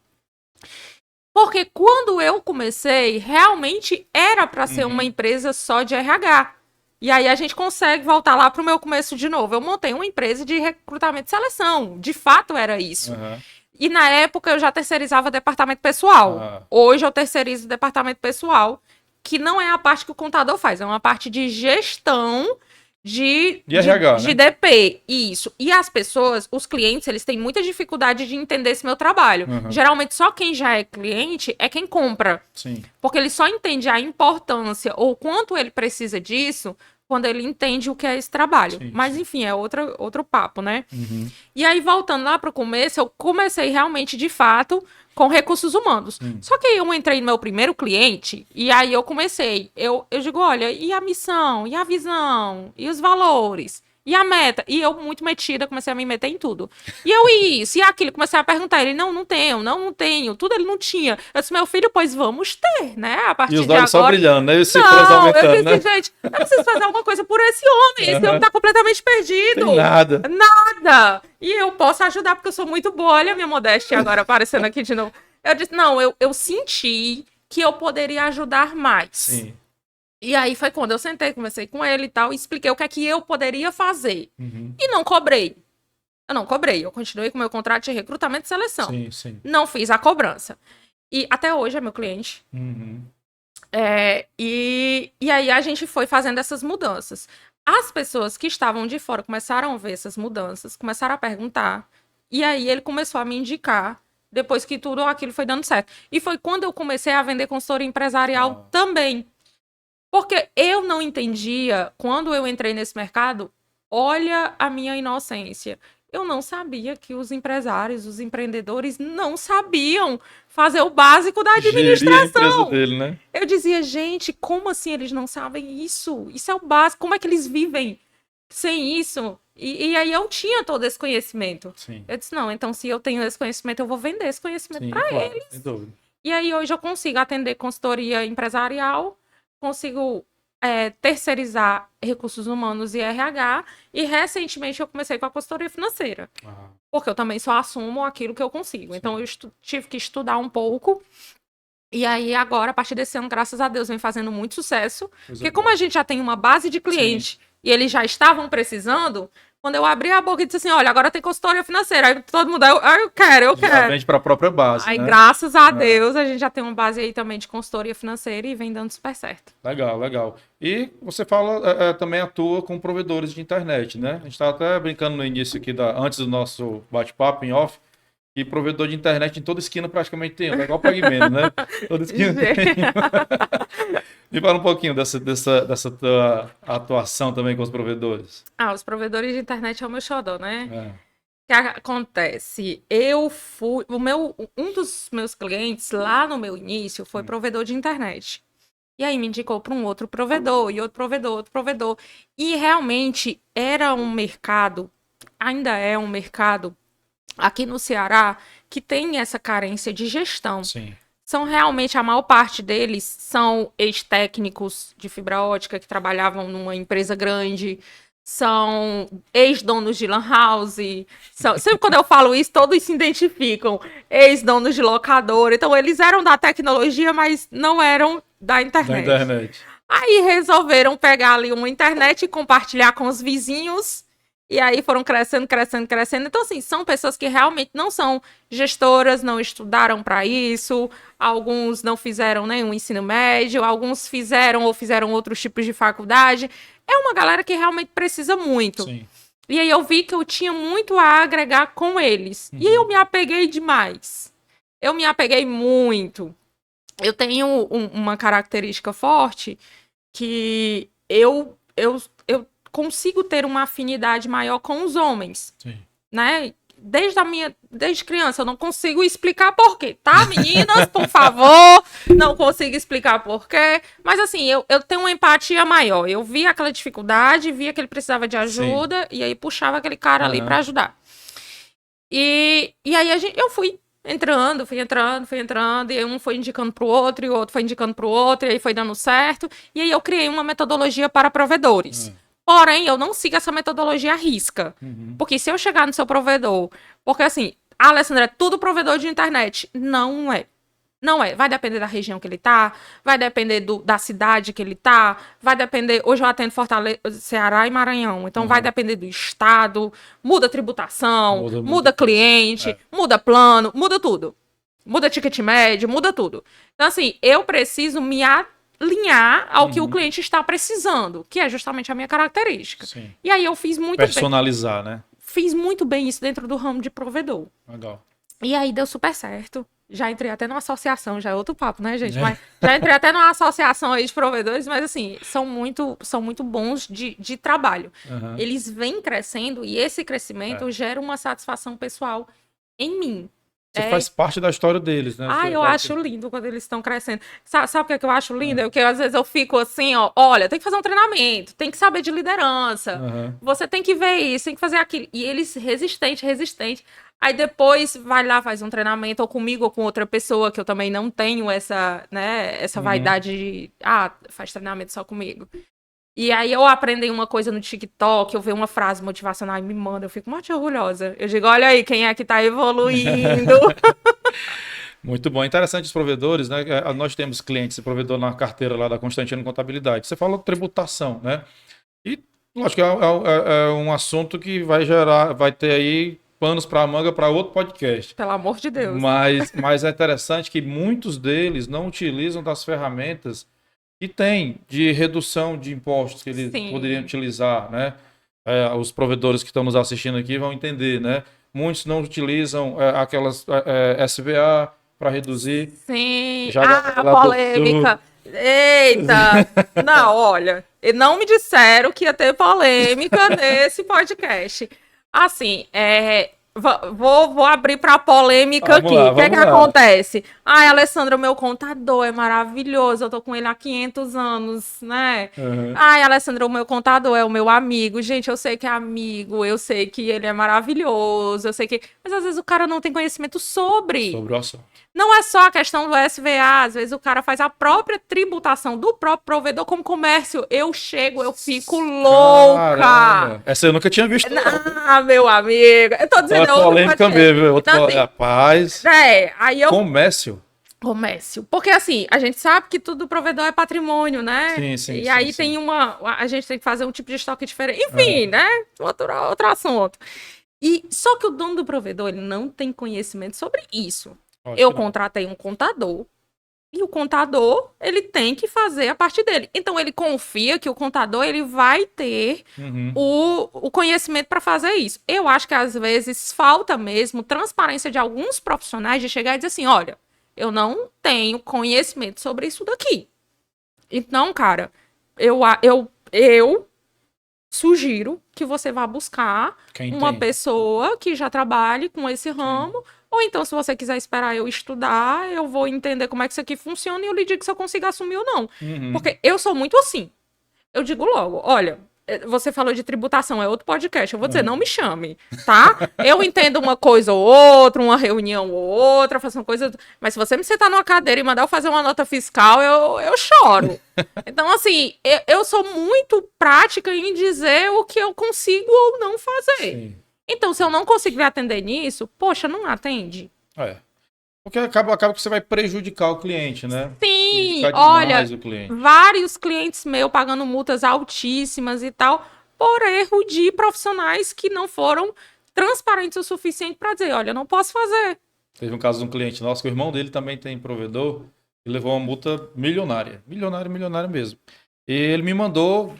Porque quando eu comecei, realmente era para ser uma empresa só de RH. E aí a gente consegue voltar lá para o meu começo de novo. Eu montei uma empresa de recrutamento e seleção. De fato era isso. Aham. E na época eu já terceirizava departamento pessoal. Ah, Hoje eu terceirizo o departamento pessoal, que não é a parte que o contador faz, é uma parte de gestão de RH, de né? DP. Isso. E as pessoas, os clientes, eles têm muita dificuldade de entender esse meu trabalho. Aham. Geralmente só quem já é cliente é quem compra. Sim. Porque ele só entende a importância ou quanto ele precisa disso quando ele entende o que é esse trabalho. Sim, Mas, sim. enfim, é outro papo, né? Uhum. E aí, voltando lá para o começo, eu comecei realmente, de fato, com recursos humanos. Só que aí eu entrei no meu primeiro cliente e aí eu comecei. Eu digo, olha, e a missão? E a visão? E os valores? E a meta? E eu, muito metida, comecei a me meter em tudo. E eu, e isso, e aquilo, comecei a perguntar. Ele, não tenho, não tenho. Tudo ele não tinha. Eu disse, meu filho, pois vamos ter, né? A E partir os de olhos só agora. brilhando, né? E os cifras Não, eu aumentando, disse, né? gente, eu preciso fazer alguma coisa por esse homem. Esse homem tá completamente perdido. Tem nada. Nada. E eu posso ajudar porque eu sou muito boa. Olha a minha modéstia agora aparecendo aqui de novo. Eu disse, não, eu senti que eu poderia ajudar mais. Sim. E aí foi quando eu sentei, conversei com ele e tal, e expliquei o que é que eu poderia fazer. Uhum. E não cobrei. Eu não cobrei. Eu continuei com o meu contrato de recrutamento e seleção. Sim, sim. Não fiz a cobrança. E até hoje é meu cliente. Uhum. E aí a gente foi fazendo essas mudanças. As pessoas que estavam de fora começaram a ver essas mudanças, começaram a perguntar. E aí ele começou a me indicar, depois que tudo aquilo foi dando certo. E foi quando eu comecei a vender consultoria empresarial também. Porque eu não entendia, quando eu entrei nesse mercado, olha a minha inocência. Eu não sabia que os empresários, os empreendedores não sabiam fazer o básico da Gerir a empresa administração. dele, né? Eu dizia, gente, como assim eles não sabem isso? Isso é o básico. Como é que eles vivem sem isso? E aí eu tinha todo esse conhecimento. Sim. Eu disse, não, então se eu tenho esse conhecimento, eu vou vender esse conhecimento Sim, para claro, eles. sem dúvida. E aí hoje eu consigo atender consultoria empresarial, consigo terceirizar recursos humanos e RH, e recentemente eu comecei com a consultoria financeira. Ah, Porque eu também só assumo aquilo que eu consigo. Então eu tive que estudar um pouco. E aí, agora, a partir desse ano, graças a Deus, vem fazendo muito sucesso. coisa Porque como boa. a gente já tem uma base de cliente e eles já estavam precisando, quando eu abri a boca e disse assim, olha, agora tem consultoria financeira. Aí todo mundo, eu quero. Já vende para a própria base, Aí, né? graças a Deus, a gente já tem uma base aí também de consultoria financeira e vem dando super certo. Legal, legal. E você fala, também atua com provedores de internet, né? A gente estava até brincando no início aqui, antes do nosso bate-papo em off, que provedor de internet em toda esquina praticamente tem, é igual PagMenos, né? Toda esquina tem. Me fala um pouquinho dessa tua atuação também com os provedores. Os provedores de internet é o meu xodó, né? É. O que acontece? Um dos meus clientes lá no meu início foi provedor de internet. E aí me indicou para um outro provedor, e outro provedor, outro provedor. E realmente era um mercado, ainda é um mercado aqui no Ceará, que tem essa carência de gestão. Sim. São realmente, a maior parte deles são ex-técnicos de fibra ótica que trabalhavam numa empresa grande, são ex-donos de lan house. Sempre quando eu falo isso, todos se identificam. Ex-donos de locadora. Então, eles eram da tecnologia, mas não eram da internet. Da internet. Aí resolveram pegar ali uma internet e compartilhar com os vizinhos. E aí foram crescendo, crescendo, crescendo. Então, assim, são pessoas que realmente não são gestoras, não estudaram para isso. Alguns não fizeram nenhum ensino médio, alguns fizeram ou fizeram outros tipos de faculdade. É uma galera que realmente precisa muito. Sim. E aí eu vi que eu tinha muito a agregar com eles. E aí eu me apeguei demais. Eu me apeguei muito. Eu tenho uma característica forte que eu consigo ter uma afinidade maior com os homens, Sim. né? Desde criança, eu não consigo explicar por quê, tá, meninas? Por favor, não consigo explicar por quê. Mas, assim, eu tenho uma empatia maior. Eu vi aquela dificuldade, via que ele precisava de ajuda, e aí puxava aquele cara ali pra ajudar. E aí eu fui entrando, e um foi indicando pro outro, e o outro foi indicando pro outro, e aí foi dando certo. E aí eu criei uma metodologia para provedores. Porém, eu não sigo essa metodologia à risca. Porque se eu chegar no seu provedor... Porque, assim, Alessandra, é tudo provedor de internet. Não é. Não é. Vai depender da região que ele tá, vai depender da cidade que ele tá, vai depender... Hoje eu atendo Fortaleza, Ceará e Maranhão. Então, vai depender do estado, muda tributação, muda cliente, muda plano, muda tudo. Muda ticket médio, muda tudo. Então, assim, eu preciso me alinhar ao que o cliente está precisando, que é justamente a minha característica. Sim. E aí eu fiz muito personalizar, bem. Né? Fiz muito bem isso dentro do ramo de provedor. Legal. E aí deu super certo. Já entrei até numa associação, já é outro papo, né, gente? Mas já entrei até numa associação aí de provedores, mas assim, são muito bons de trabalho. Eles vêm crescendo e esse crescimento gera uma satisfação pessoal em mim. Você faz parte da história deles, né? Eu acho lindo quando eles estão crescendo. Sabe o que eu acho lindo? É porque às vezes eu fico assim, ó, olha, tem que fazer um treinamento, tem que saber de liderança, você tem que ver isso, tem que fazer aquilo. E eles resistente. Aí depois vai lá, faz um treinamento, ou comigo, ou com outra pessoa, que eu também não tenho essa vaidade de, faz treinamento só comigo. E aí eu aprendi uma coisa no TikTok, eu vejo uma frase motivacional e me manda, eu fico muito orgulhosa. Eu digo, olha aí, quem é que tá evoluindo? Muito bom. Interessante os provedores, né? Nós temos clientes e provedor na carteira lá da Constantino Contabilidade. Você falou tributação, né? E, lógico, é um assunto que vai ter aí panos para a manga para outro podcast. Pelo amor de Deus. Mas é interessante que muitos deles não utilizam das ferramentas que tem de redução de impostos que eles poderiam utilizar, né? Os provedores que estão nos assistindo aqui vão entender, né? Muitos não utilizam aquelas SVA para reduzir. Sim, polêmica. Eita! Não, olha, não me disseram que ia ter polêmica nesse podcast. Assim, vou abrir para polêmica aqui. O que acontece? Alessandra, o meu contador é maravilhoso. Eu tô com ele há 500 anos, né? Alessandra, o meu contador é o meu amigo. Gente, eu sei que é amigo, eu sei que ele é maravilhoso, eu sei que... Mas às vezes o cara não tem conhecimento sobre o assunto. Não é só a questão do SVA, às vezes o cara faz a própria tributação do próprio provedor como comércio. Eu fico louca. Caramba. Essa eu nunca tinha visto. Meu amigo. Eu tô dizendo... polêmica mesmo. Então, assim, rapaz. Aí eu... Comércio. Porque, assim, a gente sabe que tudo do provedor é patrimônio, né? Sim. E aí tem a gente tem que fazer um tipo de estoque diferente. Enfim, né? Outro assunto. Só que o dono do provedor, ele não tem conhecimento sobre isso. Eu contratei um contador. E o contador, ele tem que fazer a parte dele. Então, ele confia que o contador, ele vai ter o conhecimento para fazer isso. Eu acho que, às vezes, falta mesmo transparência de alguns profissionais de chegar e dizer assim, olha, eu não tenho conhecimento sobre isso daqui. Então, cara, eu sugiro que você vá buscar uma pessoa que já trabalhe com esse ramo. Ou então, se você quiser esperar eu estudar, eu vou entender como é que isso aqui funciona e eu lhe digo se eu consigo assumir ou não. Porque eu sou muito assim. Eu digo logo, olha, você falou de tributação, é outro podcast. Eu vou dizer, não me chame, tá? Eu entendo uma coisa ou outra, uma reunião ou outra, faço uma coisa. Mas se você me sentar numa cadeira e mandar eu fazer uma nota fiscal, eu choro. Então, assim, eu sou muito prática em dizer o que eu consigo ou não fazer. Sim. Então, se eu não consigo lhe atender nisso, poxa, não atende. Porque acaba que você vai prejudicar o cliente, né? Sim, Prejudicar olha, demais o cliente. vários clientes meus pagando multas altíssimas e tal, por erro de profissionais que não foram transparentes o suficiente para dizer, olha, eu não posso fazer. Teve um caso de um cliente nosso, que o irmão dele também tem provedor, e levou uma multa milionária. Milionária mesmo. E ele me mandou,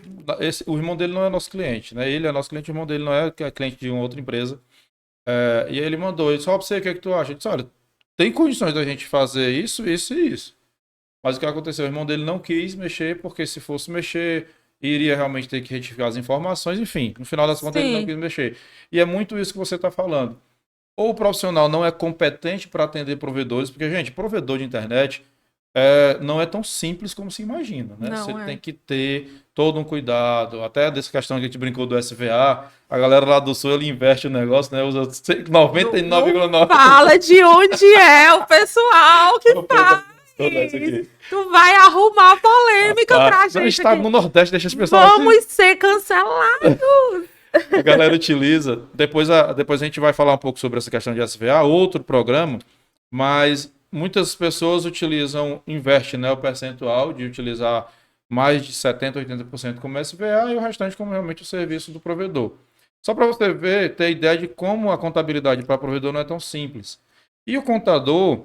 o irmão dele não é nosso cliente, né? Ele é nosso cliente, o irmão dele não é, que é cliente de uma outra empresa. E aí ele mandou, ele disse, ó, pra você, o que é que tu acha? Eu disse, olha, tem condições da gente fazer isso, isso e isso. Mas o que aconteceu? O irmão dele não quis mexer, porque se fosse mexer, iria realmente ter que retificar as informações, enfim. No final das contas, ele não Sim. quis mexer. E é muito isso que você está falando. Ou o profissional não é competente para atender provedores, porque, gente, provedor de internet não é tão simples como se imagina, né? Não Você é. tem que ter todo um cuidado. Até dessa questão que a gente brincou do SVA, a galera lá do Sul, ele investe o negócio, né? Usa Não 99,9%. fala de onde é o pessoal que faz. Tu vai arrumar polêmica pra Não, gente está aqui. no Nordeste, deixa as pessoas Vamos ser cancelados. a galera utiliza. Depois a gente vai falar um pouco sobre essa questão de SVA, outro programa, mas muitas pessoas investem, né, o percentual de utilizar mais de 70%, 80% como SVA e o restante como realmente o serviço do provedor. Só para você ver, ter ideia de como a contabilidade para provedor não é tão simples. E o contador,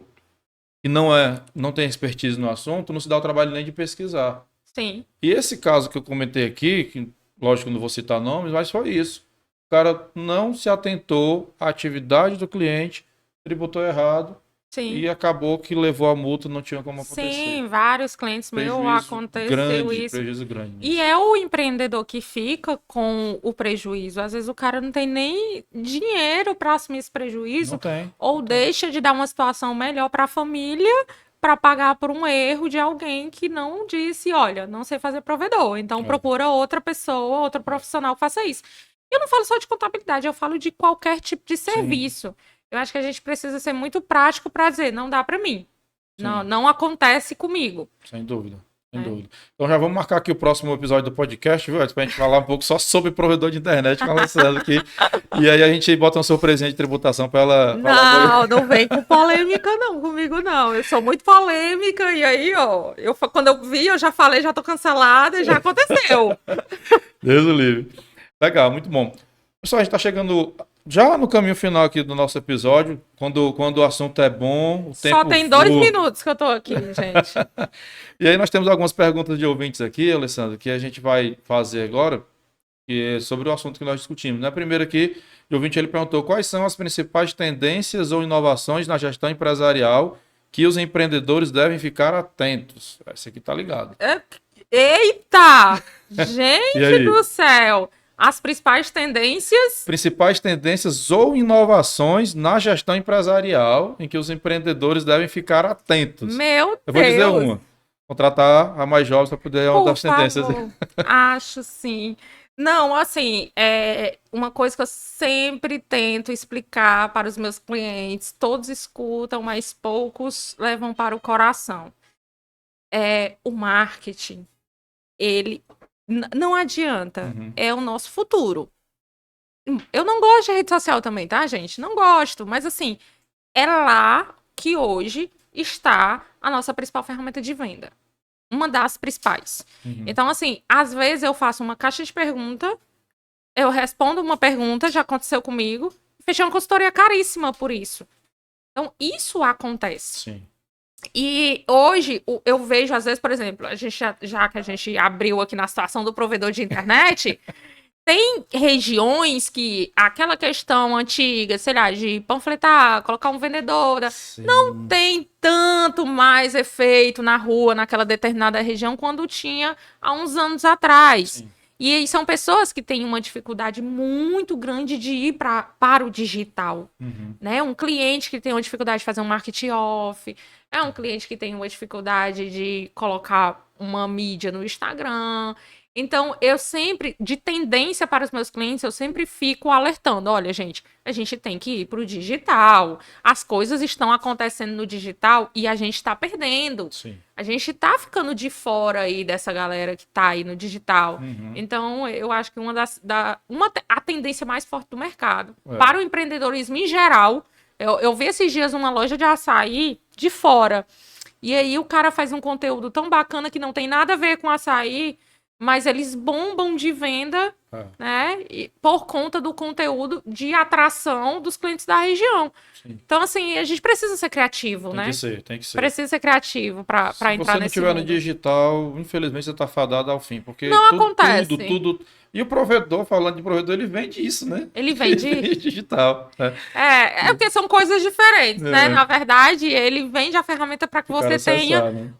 que não tem expertise no assunto, não se dá o trabalho nem de pesquisar. Sim. E esse caso que eu comentei aqui, que lógico que não vou citar nomes, mas foi isso. O cara não se atentou à atividade do cliente, tributou errado Sim. e acabou que levou a multa, não tinha como acontecer. Sim, vários clientes meus aconteceu isso. Prejuízo grande. E é o empreendedor que fica com o prejuízo. Às vezes o cara não tem nem dinheiro para assumir esse prejuízo, Não tem. ou deixa de dar uma situação melhor para a família para pagar por um erro de alguém que não disse, olha, não sei fazer provedor, então procura outra pessoa, outro profissional que faça isso. Eu não falo só de contabilidade, eu falo de qualquer tipo de serviço. Eu acho que a gente precisa ser muito prático para dizer, não dá para mim. Não acontece comigo. Sem dúvida. Sem dúvida. Então já vamos marcar aqui o próximo episódio do podcast, viu? Pra gente falar um pouco só sobre provedor de internet com a Alessandra aqui. E aí a gente bota um surpresinha de tributação para ela. Não vem com polêmica não, comigo não. Eu sou muito polêmica e aí, ó, quando eu vi, eu já falei, já tô cancelada e já aconteceu. Deus o livre. Legal, muito bom. Pessoal, a gente tá chegando já no caminho final aqui do nosso episódio, quando o assunto é bom, o tempo Só tem 2 minutos que eu tô aqui, gente. E aí nós temos algumas perguntas de ouvintes aqui, Alessandro, que a gente vai fazer agora, que é sobre o assunto que nós discutimos. Na primeira aqui, o ouvinte ele perguntou quais são as principais tendências ou inovações na gestão empresarial que os empreendedores devem ficar atentos. Esse aqui tá ligado. Eita! Gente do céu! As principais tendências... Principais tendências ou inovações na gestão empresarial em que os empreendedores devem ficar atentos. Meu Deus! Eu vou dizer uma. Contratar a mais jovem para poder dar as tendências. Acho sim. Não, assim, uma coisa que eu sempre tento explicar para os meus clientes, todos escutam, mas poucos levam para o coração. O marketing, ele não adianta, é o nosso futuro. Eu não gosto de rede social também, tá, gente? Não gosto, mas assim, é lá que hoje está a nossa principal ferramenta de venda. Uma das principais. Então, assim, às vezes eu faço uma caixa de pergunta, eu respondo uma pergunta, já aconteceu comigo, fechei uma consultoria caríssima por isso. Então, isso acontece. Sim. E hoje, eu vejo, às vezes, por exemplo, a gente já que a gente abriu aqui na situação do provedor de internet, tem regiões que aquela questão antiga, sei lá, de panfletar, colocar um vendedor, não tem tanto mais efeito na rua, naquela determinada região, quando tinha há uns anos atrás. Sim. E são pessoas que têm uma dificuldade muito grande de ir para o digital. Né? Um cliente que tem uma dificuldade de fazer um marketing off, um cliente que tem uma dificuldade de colocar uma mídia no Instagram. Então, eu sempre, de tendência para os meus clientes, eu sempre fico alertando. Olha, gente, a gente tem que ir para o digital. As coisas estão acontecendo no digital e a gente está perdendo. Sim. A gente está ficando de fora aí dessa galera que está aí no digital. Uhum. Então, eu acho que a tendência mais forte do mercado, É. para o empreendedorismo em geral, eu vi esses dias uma loja de açaí de fora. E aí o cara faz um conteúdo tão bacana que não tem nada a ver com açaí, mas eles bombam de venda, É. né? Por conta do conteúdo de atração dos clientes da região. Sim. Então, assim, a gente precisa ser criativo, Tem né? que ser, tem que ser. Precisa ser criativo para Se entrar você não nesse tiver no mundo. digital, infelizmente você está fadado ao fim, porque Não acontece. tudo. E o provedor, falando de provedor, ele vende isso, né? Ele vende. Digital. Né? É porque são coisas diferentes, né? É. Na verdade, ele vende a ferramenta para que O cara você tenha acessar, né?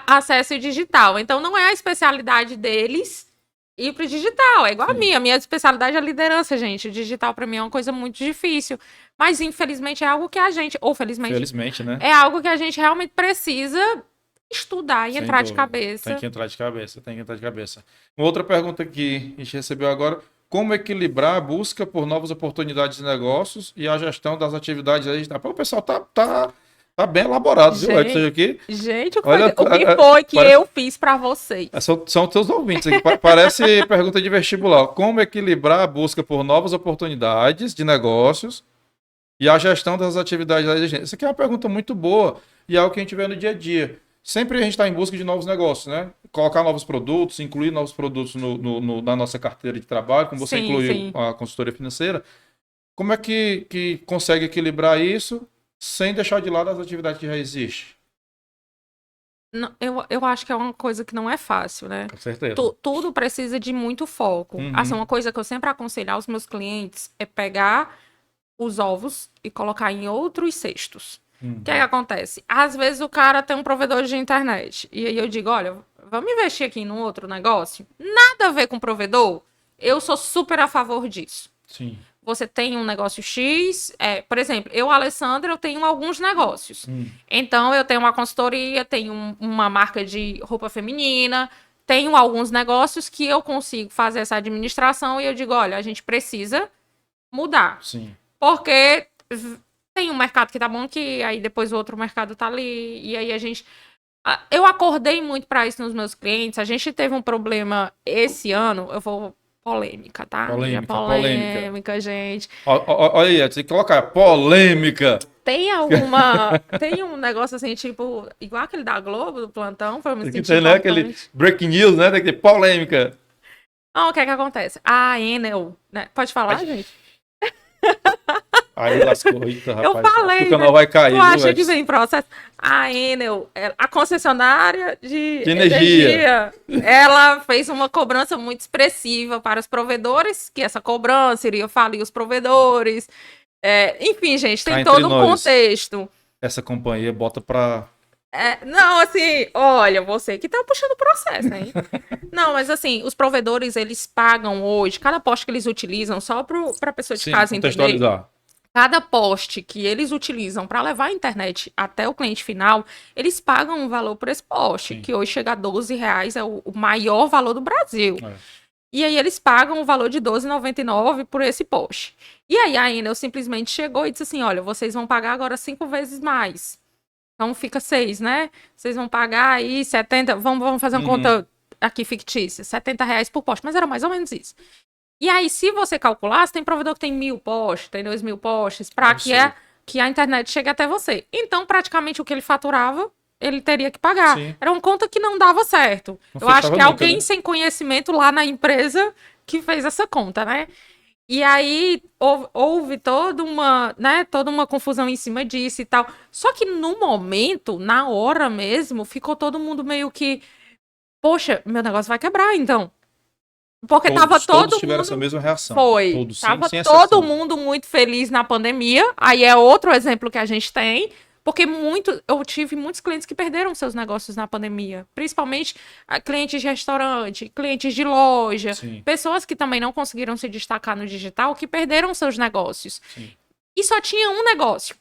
acesso digital. Então, não é a especialidade deles ir para o digital. É igual a Sim. minha. A minha especialidade é liderança, gente. O digital, para mim, é uma coisa muito difícil. Mas, infelizmente, é algo que a gente... Ou felizmente, Felizmente, né? é algo que a gente realmente precisa estudar e Sem entrar de dúvida. cabeça. Tem que entrar de cabeça, tem que entrar de cabeça. Uma outra pergunta que a gente recebeu agora: como equilibrar a busca por novas oportunidades de negócios e a gestão das atividades aí? O pessoal tá bem elaborado, viu, Gente, Edson, aqui? Gente, Olha, o que foi que parece- eu fiz para vocês? São teus ouvintes aqui. Parece pergunta de vestibular. Como equilibrar a busca por novas oportunidades de negócios e a gestão das atividades da gente? Isso aqui é uma pergunta muito boa e é algo que a gente vê no dia a dia. Sempre a gente está em busca de novos negócios, né? Colocar novos produtos, incluir novos produtos na nossa carteira de trabalho, como você Sim, incluiu sim. a consultoria financeira. Como é que consegue equilibrar isso sem deixar de lado as atividades que já existem? Eu acho que é uma coisa que não é fácil, né? Com certeza. Tudo precisa de muito foco. Uhum. Assim, uma coisa que eu sempre aconselho aos meus clientes é pegar os ovos e colocar em outros cestos. O que é que acontece? Às vezes o cara tem um provedor de internet. E aí eu digo, olha, vamos investir aqui num outro negócio? Nada a ver com provedor. Eu sou super a favor disso. Sim. Você tem um negócio X, por exemplo, eu, Alessandra, eu tenho alguns negócios. Então, eu tenho uma consultoria, tenho uma marca de roupa feminina, tenho alguns negócios que eu consigo fazer essa administração e eu digo, olha, a gente precisa mudar. Sim. Porque tem um mercado que tá bom aqui, aí depois o outro mercado tá ali, e aí a gente... Eu acordei muito para isso nos meus clientes, a gente teve um problema esse ano, eu vou... Polêmica, tá? Polêmica, gente. Olha aí, tem que colocar polêmica. Tem um negócio assim, tipo, igual aquele da Globo, do plantão, pra eu me Tem que sentir ter, né, importante. aquele breaking news, né? Tem que ter polêmica. Então, o que é que acontece? A Enel, né? Pode falar, gente? Aí lascou, eita, rapaz. Eu falei, Acho que o canal vai cair, tu viu, acha que Edson? vem processo? A Enel, a concessionária de energia. ela fez uma cobrança muito expressiva para os provedores, que essa cobrança iria falir os provedores. Enfim, gente, tem Cá entre todo um nós. contexto. Essa companhia bota pra... Não, assim, olha, você que tá puxando o processo, hein? Não, mas assim, os provedores, eles pagam hoje, cada poste que eles utilizam, só pra pessoa de Sim, casa entender, contextualizar. cada poste que eles utilizam para levar a internet até o cliente final, eles pagam um valor por esse poste, Sim. que hoje chega a R$ 12, é o maior valor do Brasil. É. E aí eles pagam o valor de R$ 12,99 por esse poste. E aí a Enel simplesmente chegou e disse assim, olha, vocês vão pagar agora 5 vezes mais. Então fica 6, né? Vocês vão pagar aí 70, vamos fazer uma conta aqui fictícia, R$ 70 por poste, mas era mais ou menos isso. E aí, se você calcular, tem provedor que tem 1.000 postes, tem 2.000 postes, para que a internet chegue até você. Então, praticamente, o que ele faturava, ele teria que pagar. Sim. Era uma conta que não dava certo. Não Eu acho fechava que nunca, alguém né? sem conhecimento lá na empresa que fez essa conta, né? E aí, houve toda uma confusão em cima disso e tal. Só que no momento, na hora mesmo, ficou todo mundo meio que... Poxa, meu negócio vai quebrar, então. Porque tava todo todos tiveram mundo... essa mesma reação. Foi. Todos, Tava sem todo exceção. mundo muito feliz na pandemia. Aí é outro exemplo que a gente tem. Porque eu tive muitos clientes que perderam seus negócios na pandemia. Principalmente clientes de restaurante, clientes de loja. Sim. Pessoas que também não conseguiram se destacar no digital, que perderam seus negócios. Sim. E só tinha um negócio.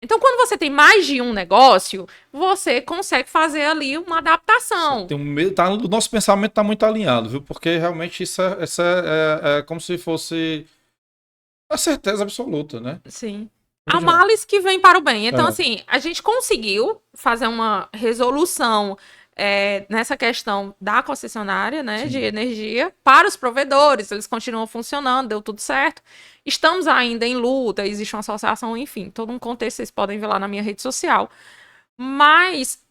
Então, quando você tem mais de um negócio, você consegue fazer ali uma adaptação. O nosso pensamento está muito alinhado, viu? Porque realmente isso é como se fosse a certeza absoluta, né? Sim. Há males que vêm para o bem. Então, É. assim, a gente conseguiu fazer uma resolução nessa questão da concessionária, né, Sim. de energia para os provedores. Eles continuam funcionando, deu tudo certo. Estamos ainda em luta, existe uma associação, enfim, todo um contexto vocês podem ver lá na minha rede social. Mas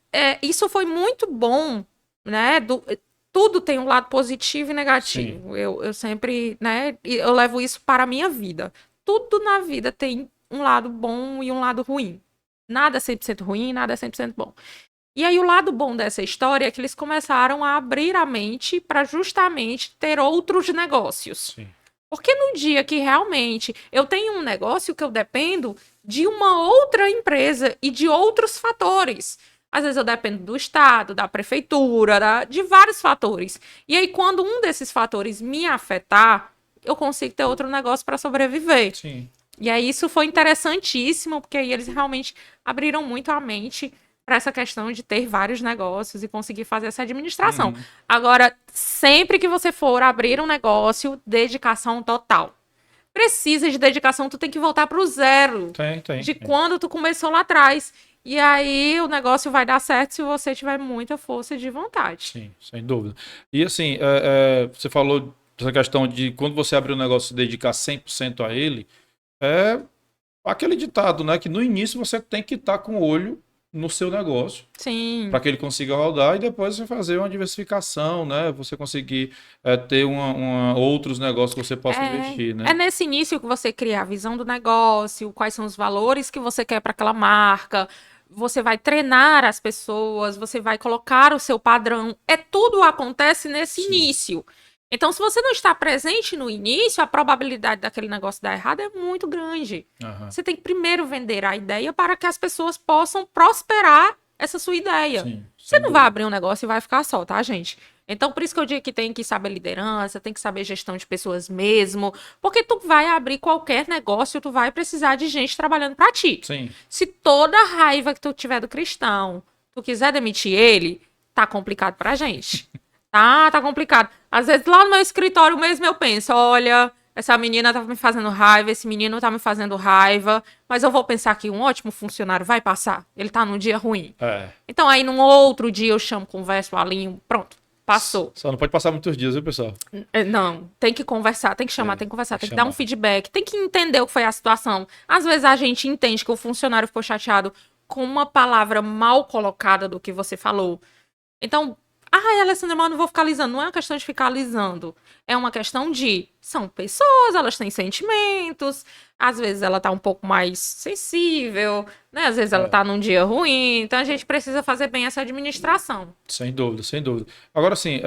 isso foi muito bom, né? Tudo tem um lado positivo e negativo. Eu sempre, né? Eu levo isso para a minha vida. Tudo na vida tem um lado bom e um lado ruim. Nada é 100% ruim, nada é 100% bom. E aí o lado bom dessa história é que eles começaram a abrir a mente para justamente ter outros negócios. Sim. Porque no dia que realmente eu tenho um negócio que eu dependo de uma outra empresa e de outros fatores. Às vezes eu dependo do Estado, da prefeitura, de vários fatores. E aí, quando um desses fatores me afetar, eu consigo ter outro negócio para sobreviver. Sim. E aí, isso foi interessantíssimo, porque aí eles realmente abriram muito a mente para essa questão de ter vários negócios e conseguir fazer essa administração. Uhum. Agora, sempre que você for abrir um negócio, dedicação total. Precisa de dedicação, tu tem que voltar pro zero. De quando tu começou lá atrás. E aí o negócio vai dar certo se você tiver muita força de vontade. Sim, sem dúvida. E assim, você falou dessa questão de quando você abrir um negócio se dedicar 100% a ele, é aquele ditado, né? Que no início você tem que estar com o olho no seu negócio. Sim. Para que ele consiga rodar e depois você fazer uma diversificação, né? Você conseguir ter outros negócios que você possa investir, né? É nesse início que você cria a visão do negócio, quais são os valores que você quer para aquela marca. Você vai treinar as pessoas, você vai colocar o seu padrão. Tudo acontece nesse início. Então, se você não está presente no início, a probabilidade daquele negócio dar errado é muito grande. Uhum. Você tem que primeiro vender a ideia para que as pessoas possam prosperar essa sua ideia. Sim, você não vai abrir um negócio e vai ficar só, tá, gente? Então, por isso que eu digo que tem que saber liderança, tem que saber gestão de pessoas mesmo, porque tu vai abrir qualquer negócio, tu vai precisar de gente trabalhando para ti. Sim. Se toda a raiva que tu tiver do cristão, tu quiser demitir ele, tá complicado pra gente. Tá complicado. Às vezes lá no meu escritório mesmo eu penso, olha, essa menina tá me fazendo raiva, esse menino tá me fazendo raiva, mas eu vou pensar que um ótimo funcionário vai passar. Ele tá num dia ruim. Então aí num outro dia eu chamo, converso, alinho, pronto, passou. Só não pode passar muitos dias, viu, pessoal? Não, tem que conversar, tem que chamar, tem que conversar, tem que dar um feedback, tem que entender o que foi a situação. Às vezes a gente entende que o funcionário ficou chateado com uma palavra mal colocada do que você falou. Então, Alessandra, mas eu não vou ficar alisando. Não é uma questão de ficar alisando. É uma questão de... São pessoas, elas têm sentimentos. Às vezes ela tá um pouco mais sensível, né? Às vezes ela tá num dia ruim. Então a gente precisa fazer bem essa administração. Sem dúvida, sem dúvida. Agora, assim,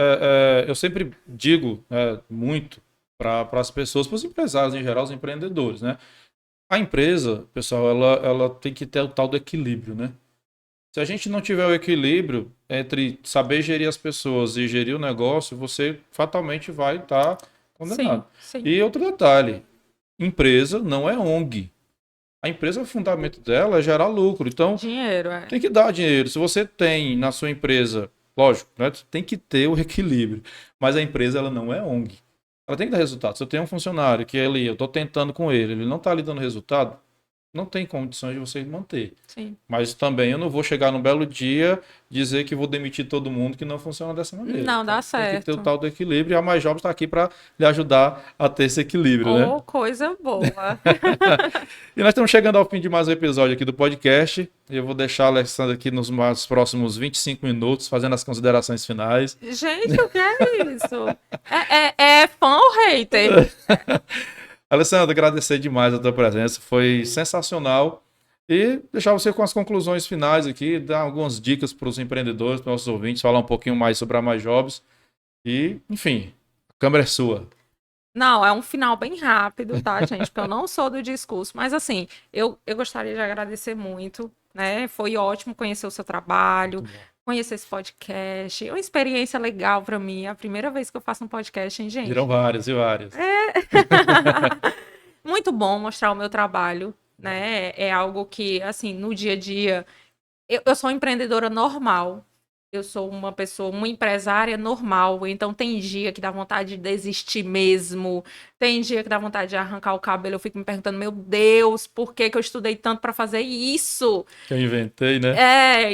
eu sempre digo muito para as pessoas, para os empresários em geral, os empreendedores, né? A empresa, pessoal, ela tem que ter o tal do equilíbrio, né? Se a gente não tiver o equilíbrio entre saber gerir as pessoas e gerir o negócio, você fatalmente vai estar condenado. Sim. E outro detalhe, empresa não é ONG. A empresa, o fundamento dela é gerar lucro. Então, dinheiro, tem que dar dinheiro. Se você tem na sua empresa, lógico, né, tem que ter o equilíbrio. Mas a empresa ela não é ONG. Ela tem que dar resultado. Se eu tenho um funcionário que eu estou tentando com ele não está lhe dando resultado, não tem condições de você manter. Sim. Mas também eu não vou chegar num belo dia dizer que vou demitir todo mundo, que não funciona dessa maneira. Não dá certo. Tem que ter o tal do equilíbrio e a Mais Jobs está aqui para lhe ajudar a ter esse equilíbrio, né? Coisa boa. E nós estamos chegando ao fim de mais um episódio aqui do podcast. Eu vou deixar a Alessandra aqui nos próximos 25 minutos, fazendo as considerações finais. Gente, o que é isso? É fã ou hater? Alessandra, agradecer demais a tua presença, foi sensacional. E deixar você com as conclusões finais aqui, dar algumas dicas para os empreendedores, para os nossos ouvintes, falar um pouquinho mais sobre a Mais Jobs. E, enfim, a câmera é sua. Não, é um final bem rápido, tá, gente? Porque eu não sou do discurso. Mas, assim, eu gostaria de agradecer muito, né? Foi ótimo conhecer o seu trabalho, conhecer esse podcast. É uma experiência legal para mim. É a primeira vez que eu faço um podcast, hein, gente? Viram várias e várias. Muito bom mostrar o meu trabalho, né? É algo que, assim, no dia a dia, eu sou uma empreendedora normal. Eu sou uma pessoa, uma empresária normal. Então, tem dia que dá vontade de desistir mesmo. Tem dia que dá vontade de arrancar o cabelo. Eu fico me perguntando, meu Deus, por que que eu estudei tanto para fazer isso? Que eu inventei, né?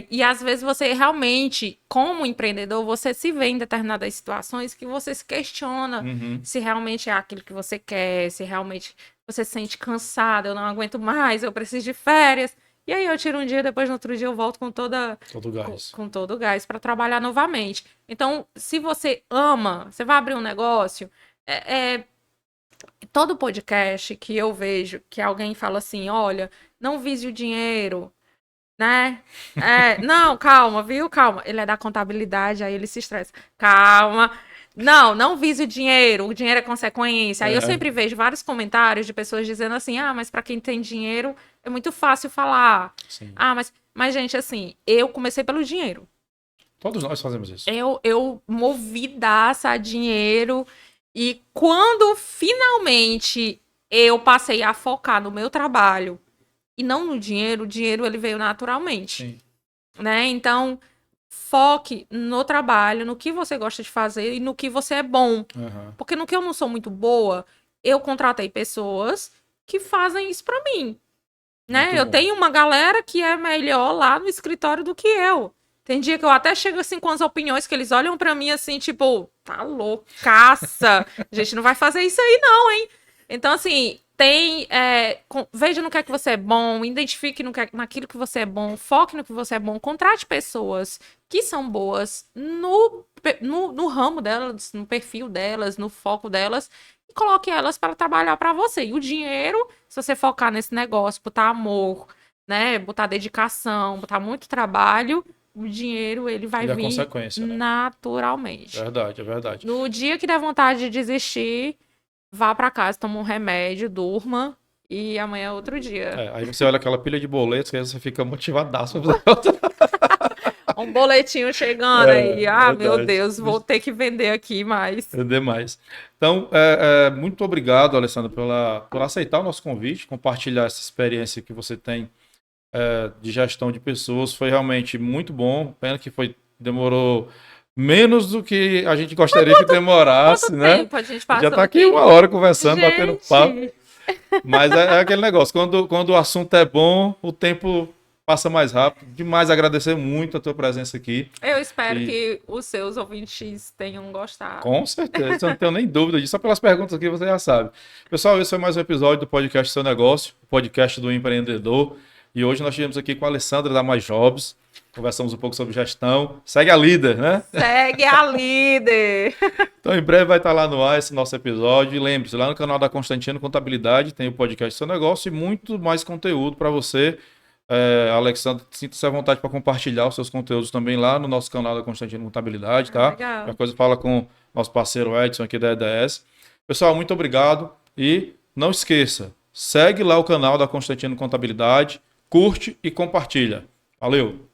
E às vezes você realmente, como empreendedor, você se vê em determinadas situações que você se questiona Uhum. se realmente é aquilo que você quer, se realmente você se sente cansado, eu não aguento mais, eu preciso de férias. E aí eu tiro um dia, depois no outro dia eu volto com Todo gás. com todo o gás para trabalhar novamente. Então, se você ama, você vai abrir um negócio, todo podcast que eu vejo que alguém fala assim, olha, não vise o dinheiro, né? Não, calma, viu? Calma. Ele é da contabilidade, aí ele se estressa. Calma. Não vise o dinheiro é consequência. Aí eu sempre vejo vários comentários de pessoas dizendo assim: ah, mas para quem tem dinheiro é muito fácil falar. Sim. Ah, mas gente, assim, eu comecei pelo dinheiro. Todos nós fazemos isso. Eu movidaça a dinheiro e quando finalmente eu passei a focar no meu trabalho e não no dinheiro, o dinheiro ele veio naturalmente, Sim. né? Então, foque no trabalho, no que você gosta de fazer e no que você é bom. Uhum. Porque no que eu não sou muito boa, eu contratei pessoas que fazem isso pra mim, né? Muito Eu bom. tenho uma galera que é melhor lá no escritório do que eu. Tem dia que eu até chego assim com as opiniões que eles olham pra mim assim, tipo, tá loucaça. A gente não vai fazer isso aí não, hein? Então, assim, veja no que é que você é bom, identifique naquilo que você é bom, foque no que você é bom, contrate pessoas que são boas no ramo delas, no perfil delas, no foco delas, e coloque elas para trabalhar para você. E o dinheiro, se você focar nesse negócio, botar amor, né, botar dedicação, botar muito trabalho, o dinheiro ele vai Ele é vir consequência, né? naturalmente. Verdade, é verdade. No dia que der vontade de desistir, vá pra casa, toma um remédio, durma e amanhã é outro dia. Aí você olha aquela pilha de boletos que aí você fica motivadaço pra fazer outra. Um boletinho chegando aí. Ah, meu Verdade. Deus, vou ter que vender aqui mais. É demais. Então, muito obrigado, Alessandra, por aceitar o nosso convite, compartilhar essa experiência que você tem de gestão de pessoas. Foi realmente muito bom. Pena que demorou menos do que a gente gostaria que demorasse, Quanto né? tempo a gente Já passou tá aqui 1 hora conversando, batendo papo. Gente, Mas é aquele negócio, quando o assunto é bom, o tempo passa mais rápido. Demais agradecer muito a tua presença aqui. eu espero E- que os seus ouvintes tenham gostado. Com certeza, eu não tenho nem dúvida disso. Só pelas perguntas aqui você já sabe. Pessoal, esse foi mais um episódio do podcast Seu Negócio, o podcast do empreendedor. E hoje nós estivemos aqui com a Alessandra da Mais Jobs. Conversamos um pouco sobre gestão. Segue a líder, né? Segue a líder. Então, em breve vai estar lá no ar esse nosso episódio. E lembre-se, lá no canal da Constantino Contabilidade tem o podcast Seu Negócio e muito mais conteúdo para você. Alexandre, sinta-se à vontade para compartilhar os seus conteúdos também lá no nosso canal da Constantino Contabilidade, tá? Legal. Qualquer coisa fala com nosso parceiro Edson aqui da EDS. Pessoal, muito obrigado e não esqueça, segue lá o canal da Constantino Contabilidade, curte e compartilha. Valeu!